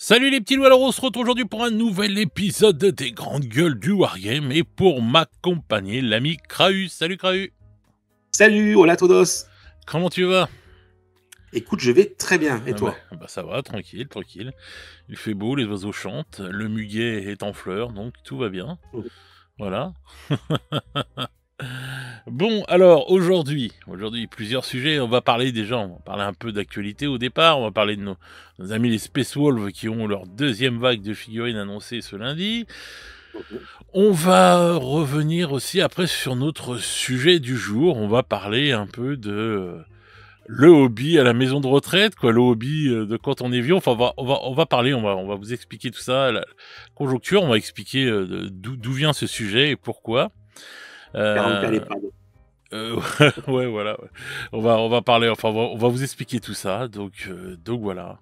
Salut les petits loups, alors on se retrouve aujourd'hui pour un nouvel épisode des grandes gueules du Wargame et pour m'accompagner l'ami Krahu. Salut Krahu. Salut, hola todos. Comment tu vas? Écoute, je vais très bien, et toi? Bah ça va, tranquille. Il fait beau, les oiseaux chantent, le muguet est en fleurs, donc tout va bien. Voilà. Bon, alors aujourd'hui, plusieurs sujets. On va parler un peu d'actualité au départ. On va parler de nos amis les Space Wolves qui ont leur deuxième vague de figurines annoncée ce lundi. On va revenir aussi après sur notre sujet du jour. On va parler un peu de le hobby à la maison de retraite, quoi, le hobby de quand on est vieux. Enfin, on va vous expliquer tout ça, la conjoncture. On va expliquer d'où vient ce sujet et pourquoi. Ouais, voilà. Ouais. On va parler, enfin, on va vous expliquer tout ça. Donc voilà.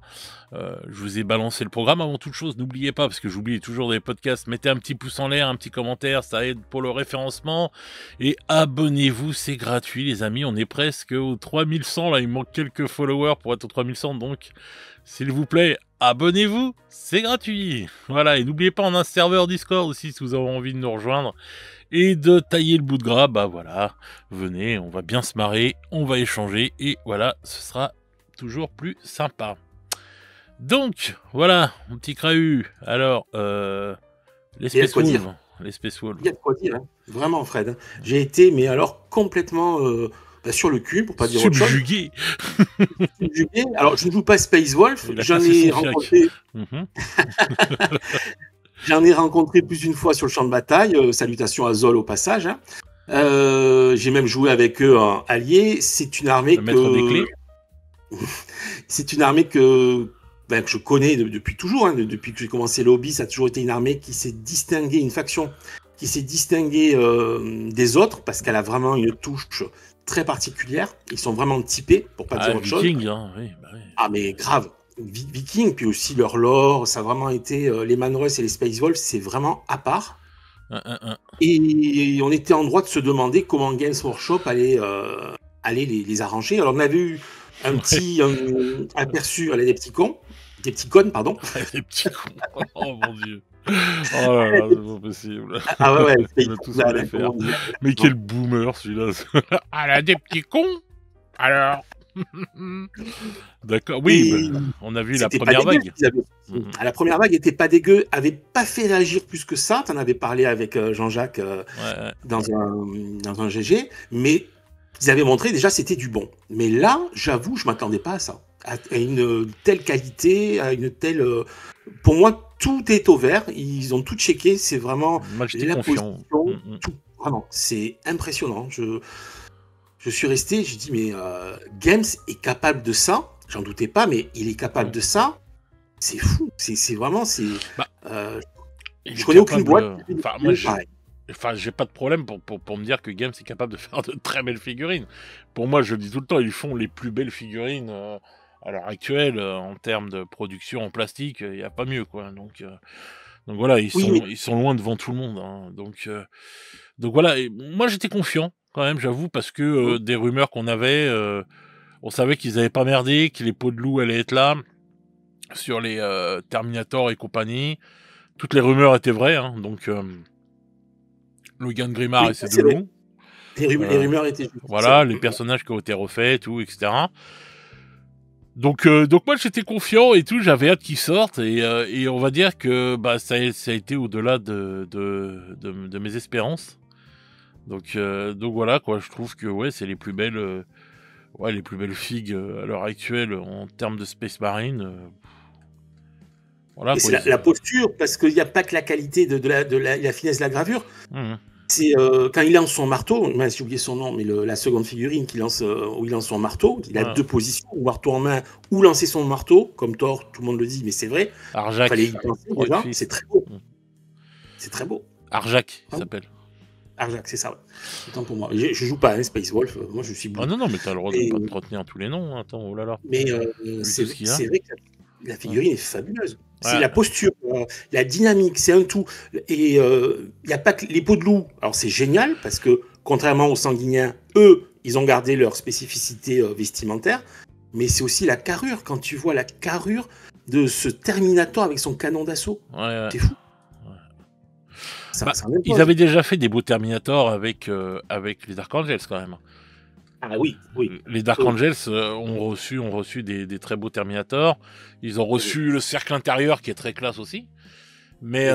Je vous ai balancé le programme avant toute chose. N'oubliez pas, parce que j'oublie toujours des podcasts, mettez un petit pouce en l'air, un petit commentaire, ça aide pour le référencement. Et abonnez-vous, c'est gratuit, les amis. On est presque aux 3100. Là, il manque quelques followers pour être aux 3100. Donc, s'il vous plaît, abonnez-vous, c'est gratuit. Voilà. Et n'oubliez pas, on a un serveur Discord aussi si vous avez envie de nous rejoindre. Et de tailler le bout de gras, bah voilà, venez, on va bien se marrer, on va échanger, et voilà, ce sera toujours plus sympa. Donc, voilà, mon petit Krahu, alors, les Space Wolves. Il y a de quoi dire, hein. Vraiment, Fred. J'ai été, mais alors, complètement sur le cul, pour pas dire autre chose. Subjugué. Alors, je ne joue pas Space Wolf, j'en ai rencontré... J'en ai rencontré plus d'une fois sur le champ de bataille. Salutations à Zol au passage. Hein. J'ai même joué avec eux en allié. C'est une armée C'est une armée que je connais depuis toujours. Hein. Depuis que j'ai commencé le hobby, ça a toujours été une armée qui s'est distinguée, une faction qui s'est distinguée des autres parce qu'elle a vraiment une touche très particulière. Ils sont vraiment typés, pour pas dire autre chose. Hein, oui, bah oui. Ah mais grave. Viking, puis aussi leur lore, ça a vraiment été les Manrus et les Space Wolves, c'est vraiment à part. Et on était en droit de se demander comment Games Workshop allait les arranger. Alors on avait eu un petit aperçu à des petits cons, des petits connes, pardon. Des petits cons, oh mon dieu. Oh là là, c'est pas possible. Ah ouais, mais quel boomer celui-là. Ah là, des petits cons. Alors. D'accord, oui, on a vu la première vague. La première vague était pas dégueu, avait pas fait réagir plus que ça. T'en avais parlé avec Jean-Jacques dans un GG, mais ils avaient montré déjà c'était du bon. Mais là, j'avoue, je m'attendais pas à ça, à une telle qualité, à une telle. Pour moi, tout est au vert. Ils ont tout checké. C'est vraiment la position, tout. Vraiment, c'est impressionnant. Je suis resté, j'ai dit, mais Games est capable de ça. J'en doutais pas, mais il est capable de ça. C'est fou. C'est vraiment... je connais aucune boîte. J'ai pas de problème pour me dire que Games est capable de faire de très belles figurines. Pour moi, je le dis tout le temps, ils font les plus belles figurines à l'heure actuelle en termes de production en plastique. Il n'y a pas mieux, quoi. Donc voilà, ils sont loin devant tout le monde. Hein. Donc voilà, et moi j'étais confiant. Quand même, j'avoue, parce que des rumeurs qu'on avait, on savait qu'ils avaient pas merdé, que les peaux de loup allaient être là, sur les Terminator et compagnie. Toutes les rumeurs étaient vraies, hein, donc Logan Grimard et ses deux loups. Les rumeurs étaient justes. Voilà, les personnages qui ont été refaits, tout, etc. Donc moi j'étais confiant et tout, j'avais hâte qu'ils sortent et on va dire que ça a été au-delà de mes espérances. Donc voilà quoi, je trouve que c'est les plus belles figues à l'heure actuelle en termes de Space Marine. Voilà. Et c'est la posture, parce qu'il n'y a pas que la qualité de la finesse de la gravure. C'est quand il lance son marteau, j'ai oublié son nom, mais la seconde figurine où il lance son marteau, il a deux positions, marteau en main ou lancer son marteau, comme Thor, tout le monde le dit, mais c'est vrai. Arjak. Fallait y penser déjà, c'est très beau. C'est très beau. Arjak, il s'appelle. Arjak, c'est ça, ouais. Attends pour moi. Je joue pas à Space Wolf, moi je suis bleu. Ah non, mais t'as le droit de pas te retenir tous les noms, attends, oh là là. Mais c'est vrai que la figurine est fabuleuse. C'est la posture, la dynamique, c'est un tout. Et il n'y a pas que les peaux de loup. Alors c'est génial, parce que contrairement aux sanguiniens, eux, ils ont gardé leur spécificité vestimentaire, mais c'est aussi la carrure. Quand tu vois la carrure, de ce Terminator avec son canon d'assaut. Ouais. T'es fou. Ouais. Ils avaient déjà fait des beaux Terminator avec les Dark Angels quand même. Ah oui. Les Dark Angels ont reçu des très beaux Terminator. Ils ont reçu le cercle intérieur qui est très classe aussi. Mais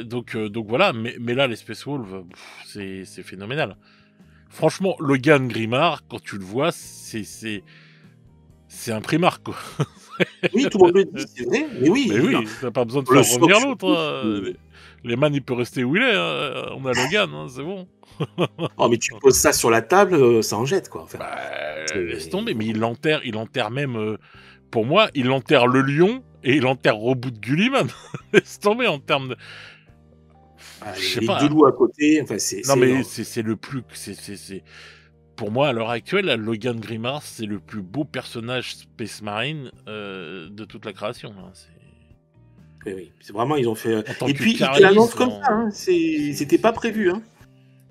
donc voilà. Mais là, les Space Wolves, c'est phénoménal. Franchement, Logan Grimard, quand tu le vois, c'est un Primark, quoi. Oui, tout le monde le dit, c'est vrai. Mais oui. Mais oui, t'as pas besoin de faire revenir l'autre. Les man, il peut rester où il est. On a Logan, c'est bon. Oh, mais tu poses ça sur la table, ça en jette, quoi. Enfin, laisse tomber, mais il enterre même. Pour moi, il enterre le lion et il enterre Robout de Gulliman. Laisse tomber en termes de. Les deux loups à côté, enfin, c'est. Non, mais c'est le plus. Pour moi, à l'heure actuelle, Logan Grimard, c'est le plus beau personnage Space Marine de toute la création. Hein. Oui. C'est vraiment, ils ont fait. Et puis, ils te l'annoncent comme ça. Hein. C'était pas prévu. Hein.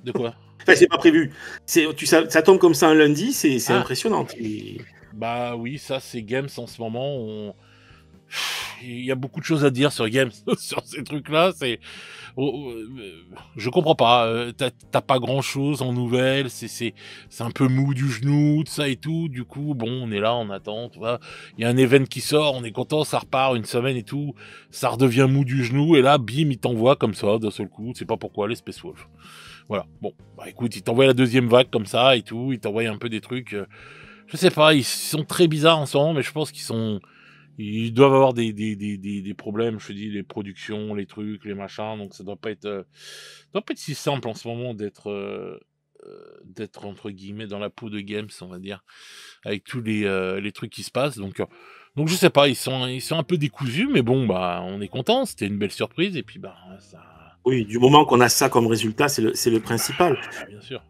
De quoi? Enfin, c'est pas prévu. Ça tombe comme ça un lundi, c'est impressionnant. Bah oui, ça, c'est Games en ce moment. Il y a beaucoup de choses à dire sur Games, sur ces trucs-là. Je comprends pas. T'as pas grand-chose en nouvelles. C'est un peu mou du genou, tout ça et tout. Du coup, bon, on est là, on attend. Tu vois, il y a un event qui sort, on est content, ça repart une semaine et tout. Ça redevient mou du genou et là, bim, il t'envoie comme ça d'un seul coup. Tu sais pas pourquoi les Space Wolves. Voilà. Bon, bah écoute, il t'envoie la deuxième vague comme ça et tout. Il t'envoie un peu des trucs. Je sais pas, ils sont très bizarres en ce moment, mais je pense ils doivent avoir des problèmes, je te dis, les productions, les trucs, les machins, donc ça doit pas être si simple en ce moment d'être entre guillemets dans la peau de Games, on va dire, avec tous les trucs qui se passent. Donc je sais pas, ils sont un peu décousus, mais bon, bah on est content, c'était une belle surprise et puis bah ça. Oui, du moment qu'on a ça comme résultat, c'est le principal. Bien sûr.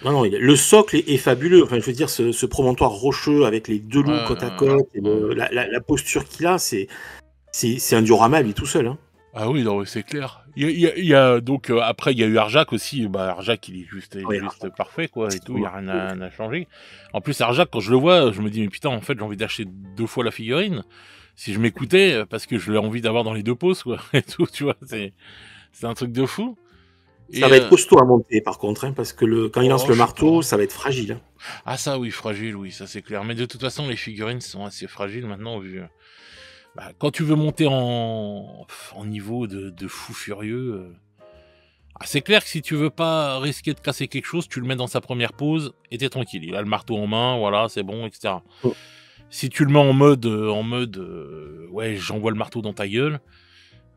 Non, le socle est fabuleux. Enfin, je veux dire, ce promontoire rocheux avec les deux loups côte à côte, et la posture qu'il a, c'est un diorama lui tout seul. Hein. Ah oui, non, c'est clair. Il y a donc après il y a eu Arjak aussi. Bah Arjak, il est juste parfait quoi et tout. Il y a rien à changer. En plus Arjak, quand je le vois, je me dis mais putain, en fait j'ai envie d'acheter 2 fois la figurine. Si je m'écoutais, parce que je l'ai envie d'avoir dans les 2 poses quoi et tout. Tu vois, c'est un truc de fou. Ça va être costaud à monter par contre, hein, parce que quand il lance le marteau, ça va être fragile. Hein. Ah ça oui, fragile, oui, ça c'est clair. Mais de toute façon, les figurines sont assez fragiles maintenant vu. Quand tu veux monter en niveau de fou furieux, c'est clair que si tu veux pas risquer de casser quelque chose, tu le mets dans sa première pose et t'es tranquille. Il a le marteau en main, voilà, c'est bon, etc. Oh. Si tu le mets en mode ouais, j'envoie le marteau dans ta gueule.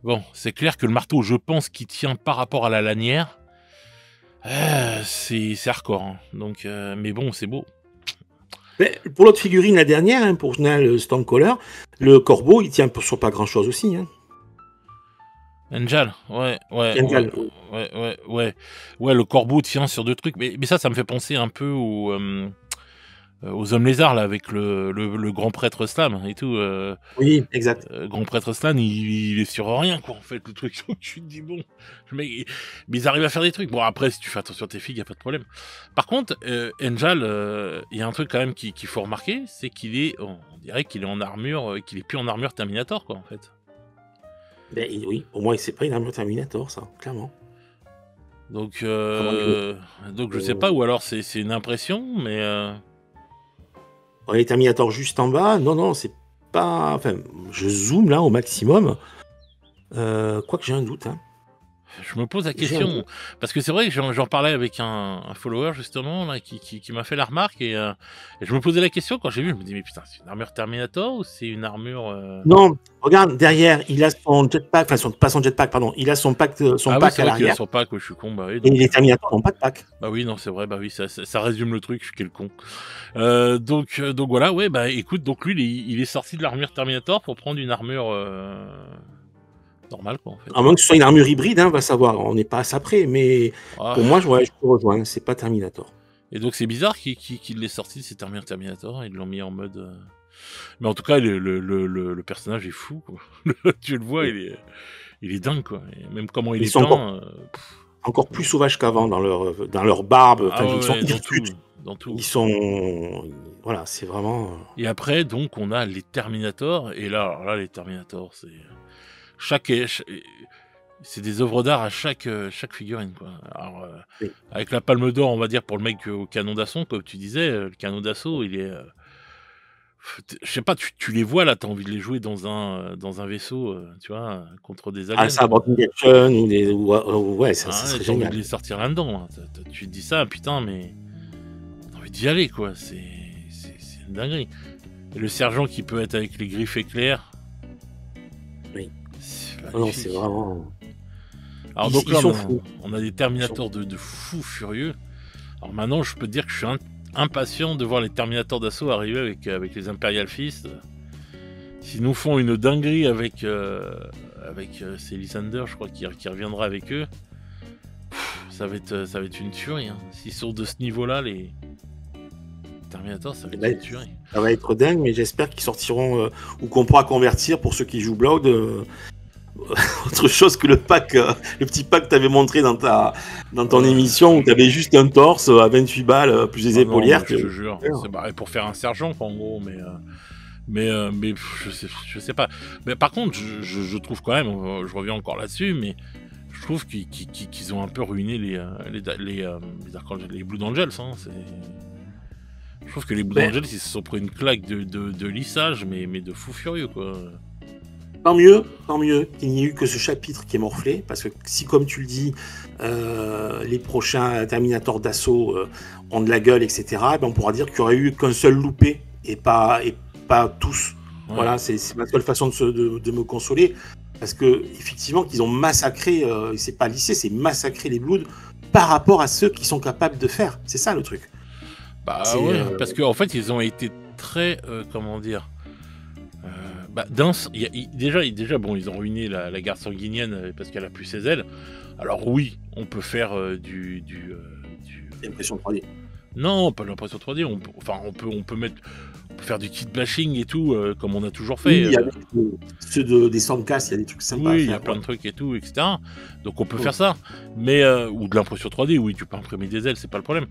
Bon, c'est clair que le marteau, je pense, qui tient par rapport à la lanière, c'est hardcore. Hein. Donc, mais bon, c'est beau. Mais pour l'autre figurine, la dernière, hein, pour le Stonecaller, le corbeau, il tient sur pas grand-chose aussi. Hein. Angel, ouais, le corbeau tient sur 2 trucs. Mais ça me fait penser un peu aux hommes lézards là avec le grand prêtre Slam et tout. Oui, exact. Grand prêtre Slam, il est sur rien quoi en fait le truc. Tu te dis bon, mais ils arrivent à faire des trucs. Bon après si tu fais attention à tes filles, y a pas de problème. Par contre, Angel, il y a un truc quand même qu'il faut remarquer, c'est on dirait qu'il est en armure, qu'il est plus en armure Terminator quoi en fait. Ben oui, au moins c'est pas une armure Terminator ça, clairement. Donc je sais pas, ou alors c'est une impression, mais. Les Terminator juste en bas, non, c'est pas... Enfin, je zoome là au maximum. Quoique j'ai un doute. Hein. Je me pose la question, parce que c'est vrai que j'en parlais avec un follower justement là, qui m'a fait la remarque et je me posais la question quand j'ai vu, je me dis mais putain c'est une armure Terminator ou c'est une armure Non, regarde derrière, il a son jetpack, enfin pas son jetpack pardon, il a son pack pack à l'arrière. Son pack, je suis con, bah oui. Donc... Et les Terminators n'ont pas de pack. Bah oui non c'est vrai, bah oui ça résume le truc, je suis quel con. Donc voilà ouais bah écoute donc lui il est sorti de l'armure Terminator pour prendre une armure normal quoi en fait. À moins que ce soit une armure hybride, hein, va savoir, on n'est pas à ça près, mais pour moi je peux rejoindre, c'est pas Terminator. Et donc c'est bizarre qu'il l'ait sorti de cette armure Terminator, ils l'ont mis en mode... Mais en tout cas le personnage est fou quoi. Tu le vois, il est dingue quoi. Et même comment il est peint... Encore plus sauvages qu'avant dans leur barbe, ils sont dans tout. Ils sont... Voilà, c'est vraiment... Et après, donc, on a les Terminators. Et là, alors là, les Terminators, c'est... C'est des œuvres d'art à chaque figurine, quoi. Alors, Oui. avec la Palme d'Or, on va dire, pour le mec au canon d'assaut, comme tu disais, le canon d'assaut, il est... je sais pas, tu les vois là, t'as envie de les jouer dans un vaisseau, tu vois, contre des aliens. Ah, ça, Broken Action ouais, ça Ah ouais, serait t'as envie de génial. les sortir là-dedans. Hein. Tu te dis ça, putain, mais t'as envie d'y aller, quoi. C'est une dinguerie. Et le sergent qui peut être avec les griffes éclairs. Oui. C'est Non, c'est magnifique. vraiment... Alors Ils donc là, sont fous. on a des Terminators de fous furieux. Alors maintenant, je peux te dire que je suis impatient de voir les Terminators d'assaut arriver avec les Imperial Fist. S'ils nous font une dinguerie avec c'est Lysander, je crois, qui reviendra avec eux, ça va être une tuerie. Hein. S'ils sont de ce niveau-là, les Terminators, ça va être une tuerie. Ça va être dingue, mais j'espère qu'ils sortiront ou qu'on pourra convertir pour ceux qui jouent Blood. Autre chose que le petit pack que tu avais montré dans ton émission où tu avais juste un torse à 28 balles plus des épaulières. Je te jure, c'est barré pour faire un sergent, quoi, en gros, mais je sais pas. Mais par contre, je trouve quand même, je reviens encore là-dessus, mais je trouve qu'ils ont un peu ruiné les Blood Angels. Hein, je trouve que les Blood Angels, ils se sont pris une claque de lissage, mais de fou furieux, quoi. Tant mieux qu'il n'y ait eu que ce chapitre qui est morflé, parce que si, comme tu le dis, les prochains Terminators d'assaut ont de la gueule, etc., ben on pourra dire qu'il n'y aurait eu qu'un seul loupé, et pas tous. Ouais. Voilà, c'est ma seule façon de me consoler, parce que effectivement, qu'ils ont massacré, c'est pas lissé, c'est massacré les Bloods par rapport à ceux qui sont capables de faire. C'est ça le truc. Bah ouais, parce qu'en fait, ils ont été très, comment dire... déjà, bon, ils ont ruiné la garde sanguinienne parce qu'elle a plus ses ailes. Alors oui, on peut faire l'impression 3D. Non, pas l'impression 3D. On peut faire du kit bashing et tout, comme on a toujours fait. Oui, avec ceux des Sandcast, il y a des trucs sympas. Oui, il y a plein de trucs et tout, etc. Donc on peut faire ça. Mais ou de l'impression 3D, oui, tu peux imprimer des ailes, c'est pas le problème.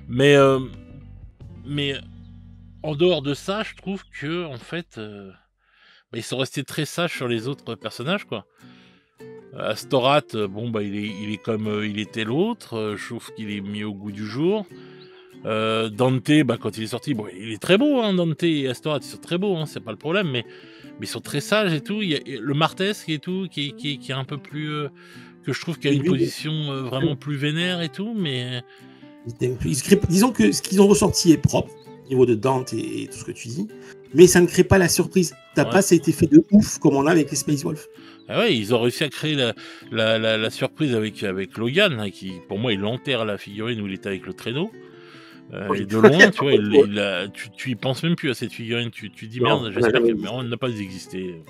Mais en dehors de ça, je trouve que en fait. Ils sont restés très sages sur les autres personnages, quoi. Astorat, il est comme il était l'autre. Je trouve qu'il est mis au goût du jour. Dante, quand il est sorti, bon, il est très beau, hein, Dante et Astorat, ils sont très beaux, hein, c'est pas le problème, mais ils sont très sages et tout. Il y a le Martesque et tout, qui est un peu plus... que je trouve qu'il a une position vraiment plus vénère et tout, mais... Disons que ce qu'ils ont ressorti est propre, au niveau de Dante et tout ce que tu dis, mais ça ne crée pas la surprise. T'as pas cet effet de ouf comme on a avec les Space Wolves. Ah ouais, ils ont réussi à créer la surprise avec Logan, hein, qui pour moi il enterre la figurine où il était avec le traîneau. Et de loin, tu vois, tu y penses même plus à cette figurine. Tu dis merde, j'espère qu'elle n'a pas existé.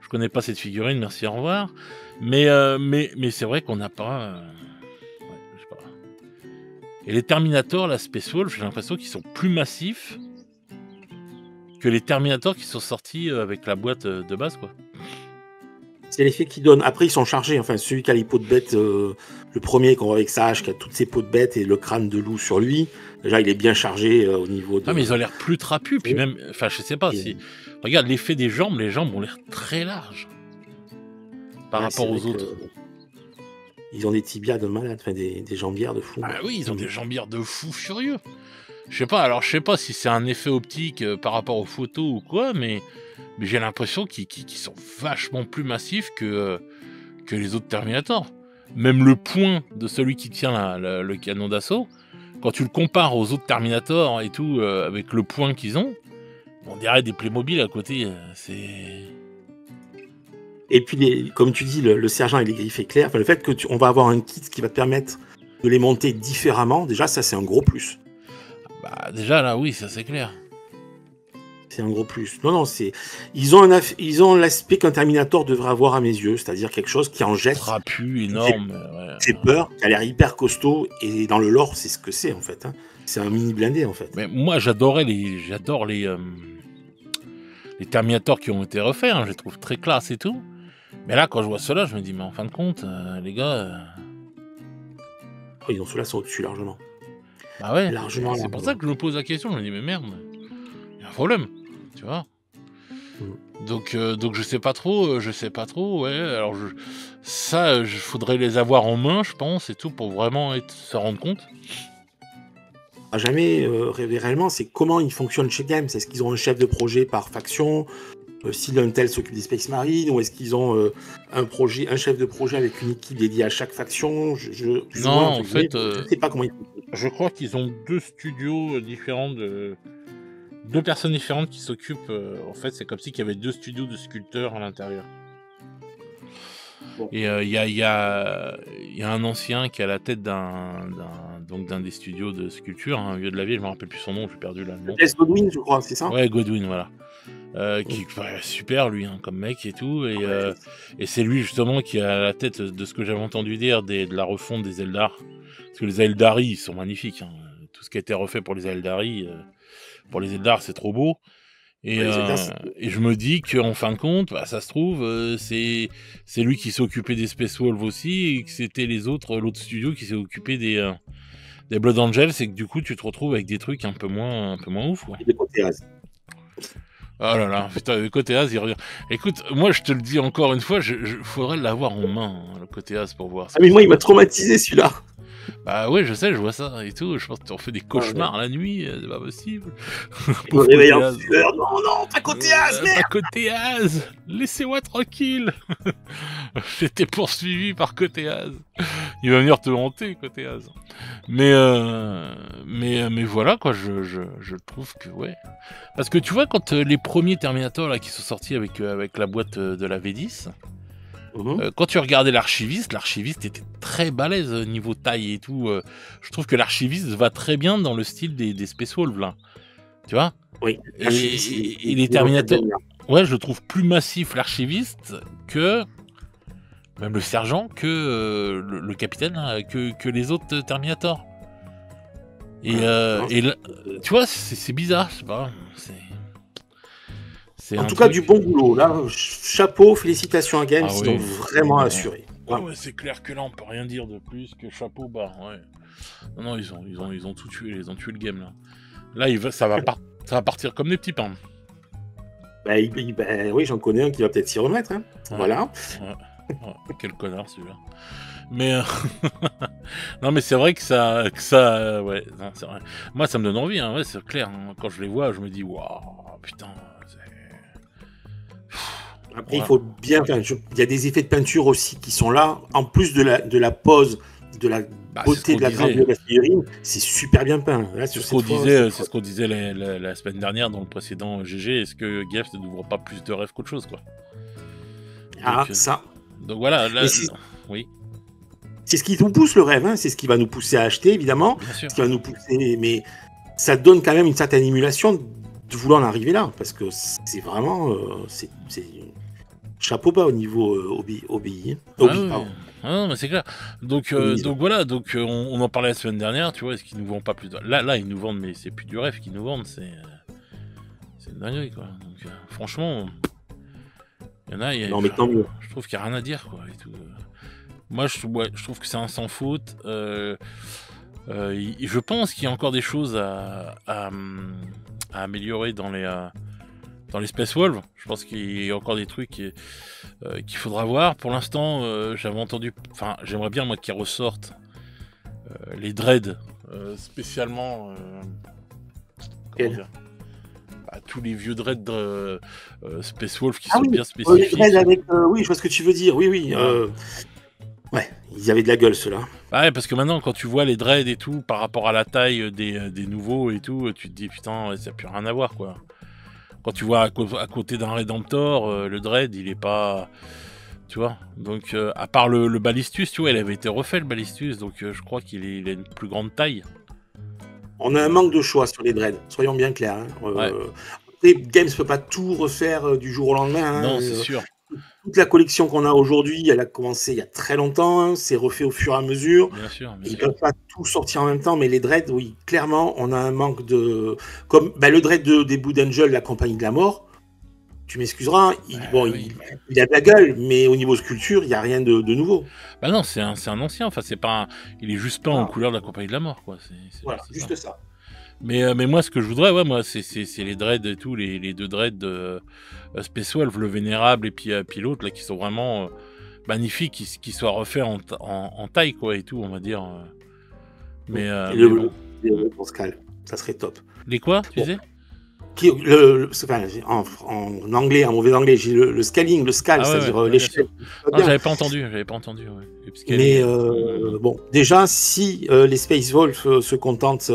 Je connais pas cette figurine, merci, au revoir. Mais c'est vrai qu'on n'a pas. Je sais pas. Et les Terminators, la Space Wolf, j'ai l'impression qu'ils sont plus massifs que les Terminators qui sont sortis avec la boîte de base, quoi. C'est l'effet qu'ils donnent. Après, ils sont chargés. Enfin, celui qui a les peaux de bête, le premier qu'on voit avec sa hache, qui a toutes ses peaux de bête et le crâne de loup sur lui, déjà, il est bien chargé au niveau de... Ah, mais ils ont l'air plus trapus. Puis même, enfin, je sais pas si... Regarde, l'effet des jambes, les jambes ont l'air très larges par rapport aux autres. Ils ont des tibias de malade, enfin, des jambières de fou. Ah oui, ils ont des jambières de fou furieux. Je sais pas si c'est un effet optique par rapport aux photos ou quoi, mais j'ai l'impression qu'ils sont vachement plus massifs que les autres Terminators. Même le poing de celui qui tient le canon d'assaut, quand tu le compares aux autres Terminators et tout, avec le poing qu'ils ont, on dirait des Playmobil à côté. Et puis, comme tu dis, le sergent et les griffes éclairs, le fait qu'on va avoir un kit qui va te permettre de les monter différemment, déjà, ça, c'est un gros plus. Bah, déjà, là, oui, ça, c'est clair. C'est un gros plus. Non, ils ont l'aspect qu'un Terminator devrait avoir à mes yeux, c'est-à-dire quelque chose qui en jette. Trapu, énorme. C'est peur, qui a l'air hyper costaud, et dans le lore, c'est ce que c'est, en fait. Hein. C'est un mini blindé, en fait. Mais moi, j'adore les Terminators qui ont été refaits, hein, je les trouve très classe et tout. Mais là, quand je vois ceux-là, je me dis, mais en fin de compte, les gars... Oh, ceux-là sont au-dessus, largement. Bah ouais, largement. c'est pour ça que je me pose la question, je me dis mais merde, il y a un problème, tu vois? Donc je sais pas trop, ouais, alors faudrait les avoir en main, je pense et tout pour vraiment se rendre compte. À jamais réellement, c'est comment ils fonctionnent chez Games. Est-ce qu'ils ont un chef de projet par faction? Si l'un tel s'occupe des Space Marines, ou est-ce qu'ils ont un chef de projet avec une équipe dédiée à chaque faction? Plus ou Non, moins, en fait, je ne sais pas comment ils fonctionnent. je crois qu'ils ont 2 studios différents 2 personnes différentes qui s'occupent, en fait, c'est comme si qu'il y avait 2 studios de sculpteurs à l'intérieur. Bon. Et il y a un ancien qui est à la tête d'un des studios de sculpture, un vieux de la vieille, je me rappelle plus son nom, j'ai perdu là le nom. Godwin, je crois, c'est ça? Ouais, Godwin, voilà. Qui super lui, hein, comme mec et tout, et c'est lui justement qui est à la tête de ce que j'avais entendu dire de la refonte des Eldar. Parce que les Eldari, ils sont magnifiques, hein. Tout ce qui a été refait pour les Eldari, pour les Eldar, c'est trop beau. Et je me dis qu'en fin de compte, bah, ça se trouve, c'est lui qui s'est occupé des Space Wolves aussi, et que c'était l'autre studio qui s'est occupé des Blood Angels, et que du coup tu te retrouves avec des trucs un peu moins ouf, quoi. Et des côtés Az. Oh là là, putain, le côté Az, il revient. Écoute, moi je te le dis encore une fois, faudrait l'avoir en main, hein, le côté Az, pour voir ça. Ah mais moi il m'a traumatisé celui-là. Bah ouais, je sais, je vois ça et tout. Je pense que tu en fais des cauchemars la nuit, c'est pas possible. Je me réveille en sueur. Non, pas côté Az, merde. Pas côté Az. Laissez-moi tranquille. J'étais poursuivi par côté Az. Il va venir te hanter, côté Az. Mais voilà quoi, je trouve que ouais. Parce que tu vois, quand les premiers Terminator là qui sont sortis avec la boîte de la V10. Quand tu regardais l'archiviste était très balèze niveau taille et tout. Je trouve que l'archiviste va très bien dans le style des Space Wolves là. Tu vois? Oui. Et les Terminators. Ouais, je le trouve plus massif l'archiviste que même le sergent, que le capitaine, que les autres Terminators. Et là, tu vois, c'est bizarre, je sais pas. En tout cas, du bon boulot. Là, chapeau, félicitations à Games, ils ont vraiment assuré. Ouais, c'est clair que là, on peut rien dire de plus que chapeau bas. Ouais. Non, ils ont tout tué, ils ont tué le game là. Là, ça va partir comme des petits pains. Bah, oui, j'en connais un qui va peut-être s'y remettre. Hein. Ouais. Voilà. Ouais. Quel connard celui-là. Mais non, mais c'est vrai que ça, ouais, non, c'est vrai. Moi, ça me donne envie. Hein. Ouais, c'est clair. Hein. Quand je les vois, je me dis, waouh, putain. Après, il faut bien. Il y a des effets de peinture aussi qui sont là. En plus de la pose, de la beauté de la gravure de la figurine, c'est super bien peint. Là, c'est ce qu'on disait la semaine dernière dans le précédent GG. Est-ce que Games ne n'ouvre pas plus de rêves qu'autre chose, quoi? Donc, ça. Donc voilà. Là, oui. C'est ce qui nous pousse le rêve. Hein. C'est ce qui va nous pousser à acheter, évidemment. Bien sûr. Ce qui va nous pousser, mais ça donne quand même une certaine émulation de vouloir en arriver là, parce que c'est vraiment, c'est chapeau bas au niveau OBI. Non, mais c'est clair. Donc voilà, on en parlait la semaine dernière, tu vois, est-ce qu'ils nous vendent pas plus de... Là, ils nous vendent, mais c'est plus du rêve qu'ils nous vendent, c'est une dinguerie, quoi. Donc franchement, il y en a... Non, mais tant mieux. Je trouve qu'il n'y a rien à dire, quoi, et tout. Moi, je trouve que c'est un sans faute. Je pense qu'il y a encore des choses à améliorer dans les Space Wolves. Je pense qu'il y a encore des trucs qu'il faudra voir. Pour l'instant, j'avais entendu... Enfin, j'aimerais bien, moi, qu'ils ressortent les dreads, spécialement... tous les vieux dreads Space Wolves qui sont bien spécifiques. Les dreads avec... oui, je vois ce que tu veux dire. Oui. Ouais, ils avaient de la gueule, ceux-là. Ouais, parce que maintenant, quand tu vois les dreads et tout, par rapport à la taille des nouveaux et tout, tu te dis, putain, ça n'a plus rien à voir, quoi. Quand tu vois à côté d'un Redemptor, le dread, il est pas... Tu vois. Donc, à part le Ballistus, tu vois, il avait été refait, le Ballistus, donc je crois qu'il a une plus grande taille. On a un manque de choix sur les dreads, soyons bien clairs. Hein. Games ne peut pas tout refaire du jour au lendemain. Hein. Non, c'est sûr. Toute la collection qu'on a aujourd'hui, elle a commencé il y a très longtemps, hein, c'est refait au fur et à mesure. Bien sûr. Ils ne peuvent pas tout sortir en même temps, mais les dreads, oui, clairement, on a un manque de... Comme le dread des Blood Angels, la compagnie de la mort, tu m'excuseras, Oui. il a de la gueule, mais au niveau sculpture, il n'y a rien de nouveau. Bah non, c'est un ancien, enfin c'est pas il est juste peint en couleur de la Compagnie de la Mort, quoi. Voilà, juste ça. Mais moi, ce que je voudrais, ouais, moi, c'est les dreads et tout, les deux dreads de Space Wolf, le Vénérable et puis l'autre, là, qui sont vraiment magnifiques, qui soient refaits en taille, quoi, et tout, on va dire. Mais bon. Le Pascal, ça serait top. Les quoi, tu disais? En anglais, en mauvais anglais, j'ai le scaling, le scale, c'est-à-dire l'échelle. Non, j'avais pas entendu. Ouais. Mais bon, déjà, si les Space Wolf se contentent,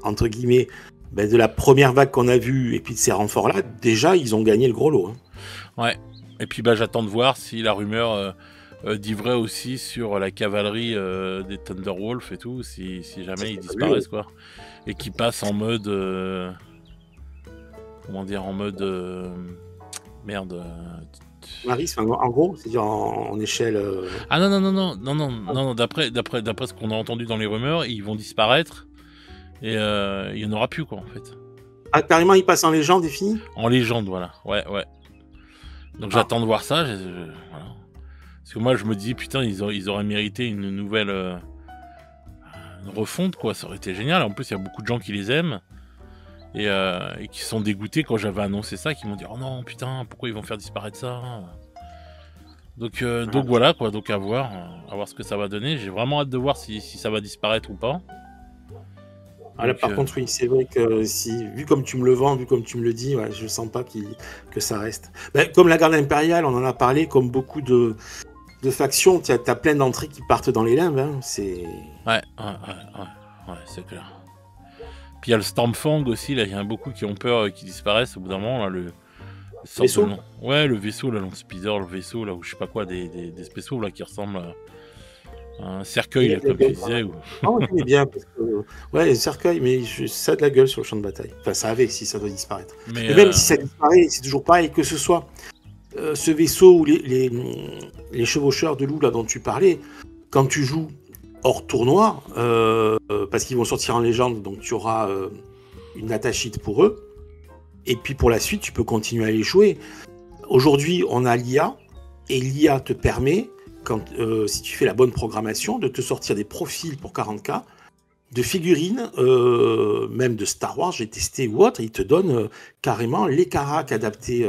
entre guillemets, de la première vague qu'on a vue et puis de ces renforts-là, déjà, ils ont gagné le gros lot. Hein. Ouais. Et puis, j'attends de voir si la rumeur dit vrai aussi sur la cavalerie des Thunderwolf et tout, si jamais ils disparaissent, quoi. Et qu'ils passent en mode... comment dire, en mode merde. Maris, en gros, c'est-à-dire en échelle. Ah non. D'après ce qu'on a entendu dans les rumeurs, ils vont disparaître et il y en aura plus, quoi, en fait. Ah, carrément, ils passent en légende et fini. En légende, voilà. Ouais. Donc j'attends de voir ça. Voilà. Parce que moi, je me dis, putain, ils auraient mérité une nouvelle une refonte, quoi. Ça aurait été génial. En plus, il y a beaucoup de gens qui les aiment. Et qui sont dégoûtés quand j'avais annoncé ça, qui m'ont dit oh non putain pourquoi ils vont faire disparaître ça. Donc voilà quoi, donc à voir ce que ça va donner. J'ai vraiment hâte de voir si ça va disparaître ou pas. Là, par contre oui, c'est vrai que vu comme tu me le vends, vu comme tu me le dis, je sens pas que ça reste. Comme la garde impériale, on en a parlé, comme beaucoup de factions, t'as plein d'entrées qui partent dans les limbes. Hein, c'est. Ouais, c'est clair. Puis il y a le Stormfang aussi, là, il y en a beaucoup qui ont peur qu'ils disparaissent au bout d'un moment, là, le vaisseau. Ouais, le vaisseau, là, Speeder, le vaisseau, là, ou je sais pas quoi, des vaisseaux, là, qui ressemblent à un cercueil, là, comme tu disais. On connaît bien, parce que, le cercueil, mais ça a de la gueule sur le champ de bataille. Enfin, ça avait, si ça doit disparaître. Mais même si ça disparaît, c'est toujours pareil, que ce soit ce vaisseau ou les chevaucheurs de loup, là, dont tu parlais, quand tu joues hors tournoi, parce qu'ils vont sortir en légende, donc tu auras une attachite pour eux. Et puis pour la suite, tu peux continuer à les jouer. Aujourd'hui, on a l'IA, et l'IA te permet, si tu fais la bonne programmation, de te sortir des profils pour 40K, de figurines, même de Star Wars, j'ai testé ou autre, et ils te donnent carrément les caracs adaptés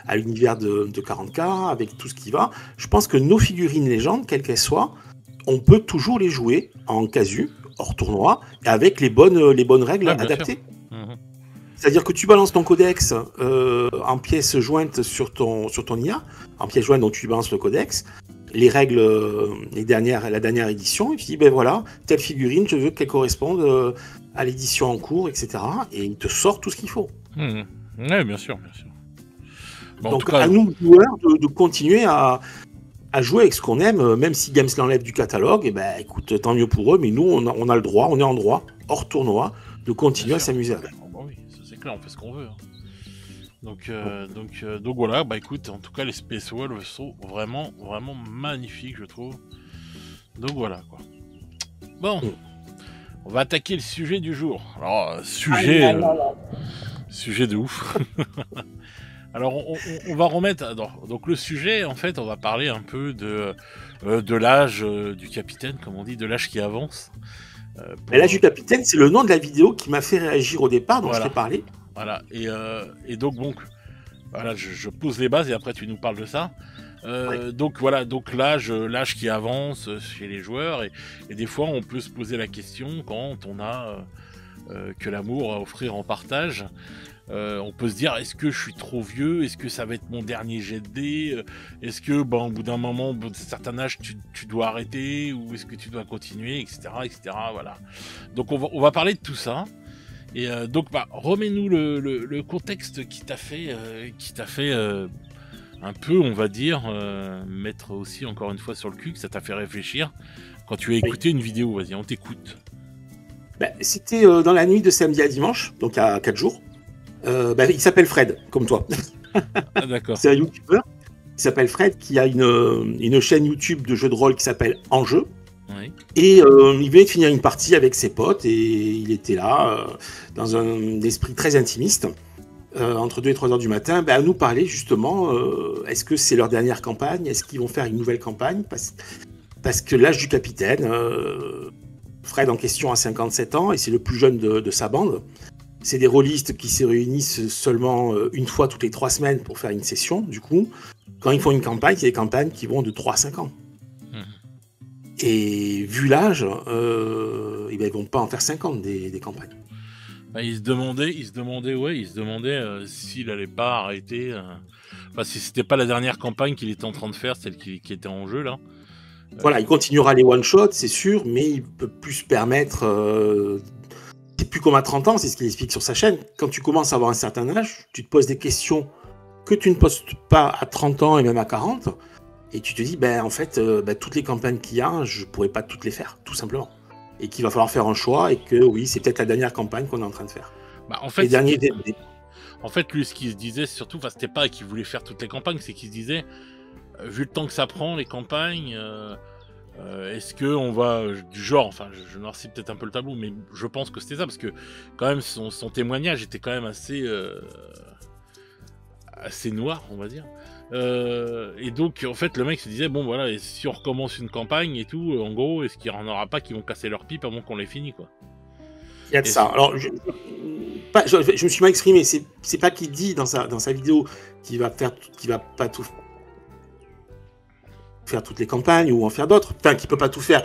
à l'univers de 40K, avec tout ce qui va. Je pense que nos figurines légendes, quelles qu'elles soient, on peut toujours les jouer en casu, hors tournoi, et avec les bonnes règles adaptées. C'est-à-dire que tu balances ton codex en pièce jointe sur ton IA, en pièce jointe dont tu balances le codex, les règles, la dernière édition, et tu dis, voilà, telle figurine, je veux qu'elle corresponde à l'édition en cours, etc. Et il te sort tout ce qu'il faut. Oui, bien sûr. Bon, donc, à nous, joueurs, de continuer à jouer avec ce qu'on aime, même si Games l'enlève du catalogue, écoute, tant mieux pour eux, mais nous, on a le droit, on est en droit, hors tournoi, de continuer à s'amuser avec. Oui, ça c'est clair, on fait ce qu'on veut. Hein. Donc voilà, écoute, en tout cas, les Space Wolves sont vraiment, vraiment magnifiques, je trouve. Donc voilà, quoi. Bon, on va attaquer le sujet du jour. Alors, sujet de ouf. Alors, on va remettre... Donc, le sujet, en fait, on va parler un peu de l'âge du capitaine, comme on dit, de l'âge qui avance. L'âge du capitaine, c'est le nom de la vidéo qui m'a fait réagir au départ, dont je t'ai parlé. Voilà, et donc, voilà, je pose les bases et après, tu nous parles de ça. Donc, voilà, donc l'âge qui avance chez les joueurs. Et des fois, on peut se poser la question, quand on a que l'amour à offrir en partage... on peut se dire, est-ce que je suis trop vieux? Est-ce que ça va être mon dernier jet de dés? Est-ce que, au bout d'un moment, d'un certain âge, tu dois arrêter? Ou est-ce que tu dois continuer, etc. Voilà. Donc, on va parler de tout ça. Et donc, remets-nous le contexte qui t'a fait un peu, on va dire, mettre aussi, encore une fois, sur le cul, que ça t'a fait réfléchir quand tu as écouté une vidéo. Vas-y, on t'écoute. C'était dans la nuit de samedi à dimanche, donc à 4 jours. Il s'appelle Fred, comme toi. Ah, d'accord. C'est un youtubeur qui s'appelle Fred, qui a une chaîne YouTube de jeux de rôle qui s'appelle Enjeu. Oui. Et il venait de finir une partie avec ses potes et il était là dans un esprit très intimiste. entre 2 et 3 heures du matin, à nous parler justement, est-ce que c'est leur dernière campagne? Est-ce qu'ils vont faire une nouvelle campagne? Parce que l'âge du capitaine, Fred en question a 57 ans et c'est le plus jeune de sa bande. C'est des rôlistes qui se réunissent seulement une fois toutes les 3 semaines pour faire une session. Du coup, quand ils font une campagne, c'est des campagnes qui vont de 3 à 5 ans. Et vu l'âge, ils vont pas en faire 50 des campagnes. Il se demandait s'il allait pas arrêter. Si c'était pas la dernière campagne qu'il était en train de faire, celle qui était en jeu là. Voilà, il continuera les one-shots, c'est sûr, mais il peut plus se permettre. C'est plus comme à 30 ans, c'est ce qu'il explique sur sa chaîne. Quand tu commences à avoir un certain âge, tu te poses des questions que tu ne poses pas à 30 ans et même à 40. Et tu te dis, en fait, toutes les campagnes qu'il y a, je pourrais pas toutes les faire, tout simplement. Et qu'il va falloir faire un choix et que oui, c'est peut-être la dernière campagne qu'on est en train de faire. En fait, lui, ce qu'il se disait surtout, c'était pas qu'il voulait faire toutes les campagnes, c'est qu'il se disait, vu le temps que ça prend, les campagnes, est-ce que on va du genre, je noircis peut-être un peu le tableau, mais je pense que c'était ça, parce que quand même son témoignage était quand même assez noir, on va dire. Et donc en fait le mec se disait et si on recommence une campagne et tout, en gros, est-ce qu'il y en aura pas qui vont casser leur pipe avant qu'on les finisse, quoi. Il y a de ça. Alors je me suis mal exprimé, c'est pas qu'il dit dans sa vidéo qu'il va pas tout faire toutes les campagnes ou en faire d'autres, qu'il peut pas tout faire.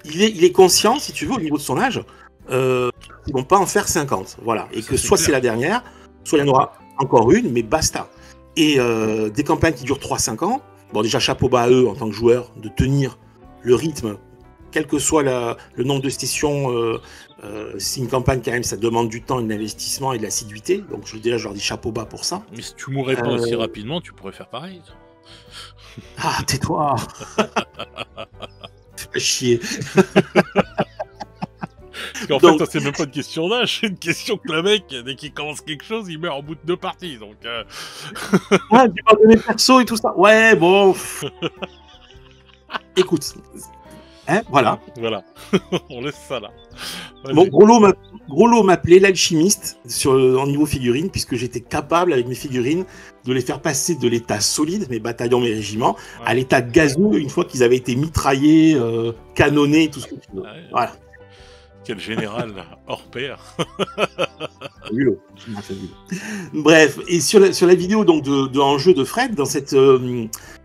Il est conscient, si tu veux, au niveau de son âge, ils vont pas en faire 50, voilà, et ça, que soit c'est la dernière, soit il y en aura encore une, mais basta. Et des campagnes qui durent 3-5 ans, déjà chapeau bas à eux en tant que joueurs, de tenir le rythme, quel que soit le nombre de sessions, c'est une campagne quand même, ça demande du temps, de l'investissement et de l'assiduité, donc je leur dis chapeau bas pour ça. Mais si tu mourrais pas aussi rapidement, tu pourrais faire pareil. Ah, tais-toi. Fais chier. Parce qu'en fait, c'est même pas une question d'âge, c'est une question que le mec, dès qu'il commence quelque chose, il meurt en bout de 2 parties. Donc, ouais, tu parles de mes persos et tout ça. Ouais, bon. Écoute. Voilà. Voilà. On laisse ça là. Vas-y. Bon, Grollo m'appelait l'alchimiste en niveau figurines, puisque j'étais capable, avec mes figurines, de les faire passer de l'état solide, mes bataillons, mes régiments, à l'état gazeux, une fois qu'ils avaient été mitraillés, canonnés, tout ce que tu veux. Ouais. Voilà. Quel général hors pair. Bref, et sur la vidéo donc de enjeu de Fred, dans cette...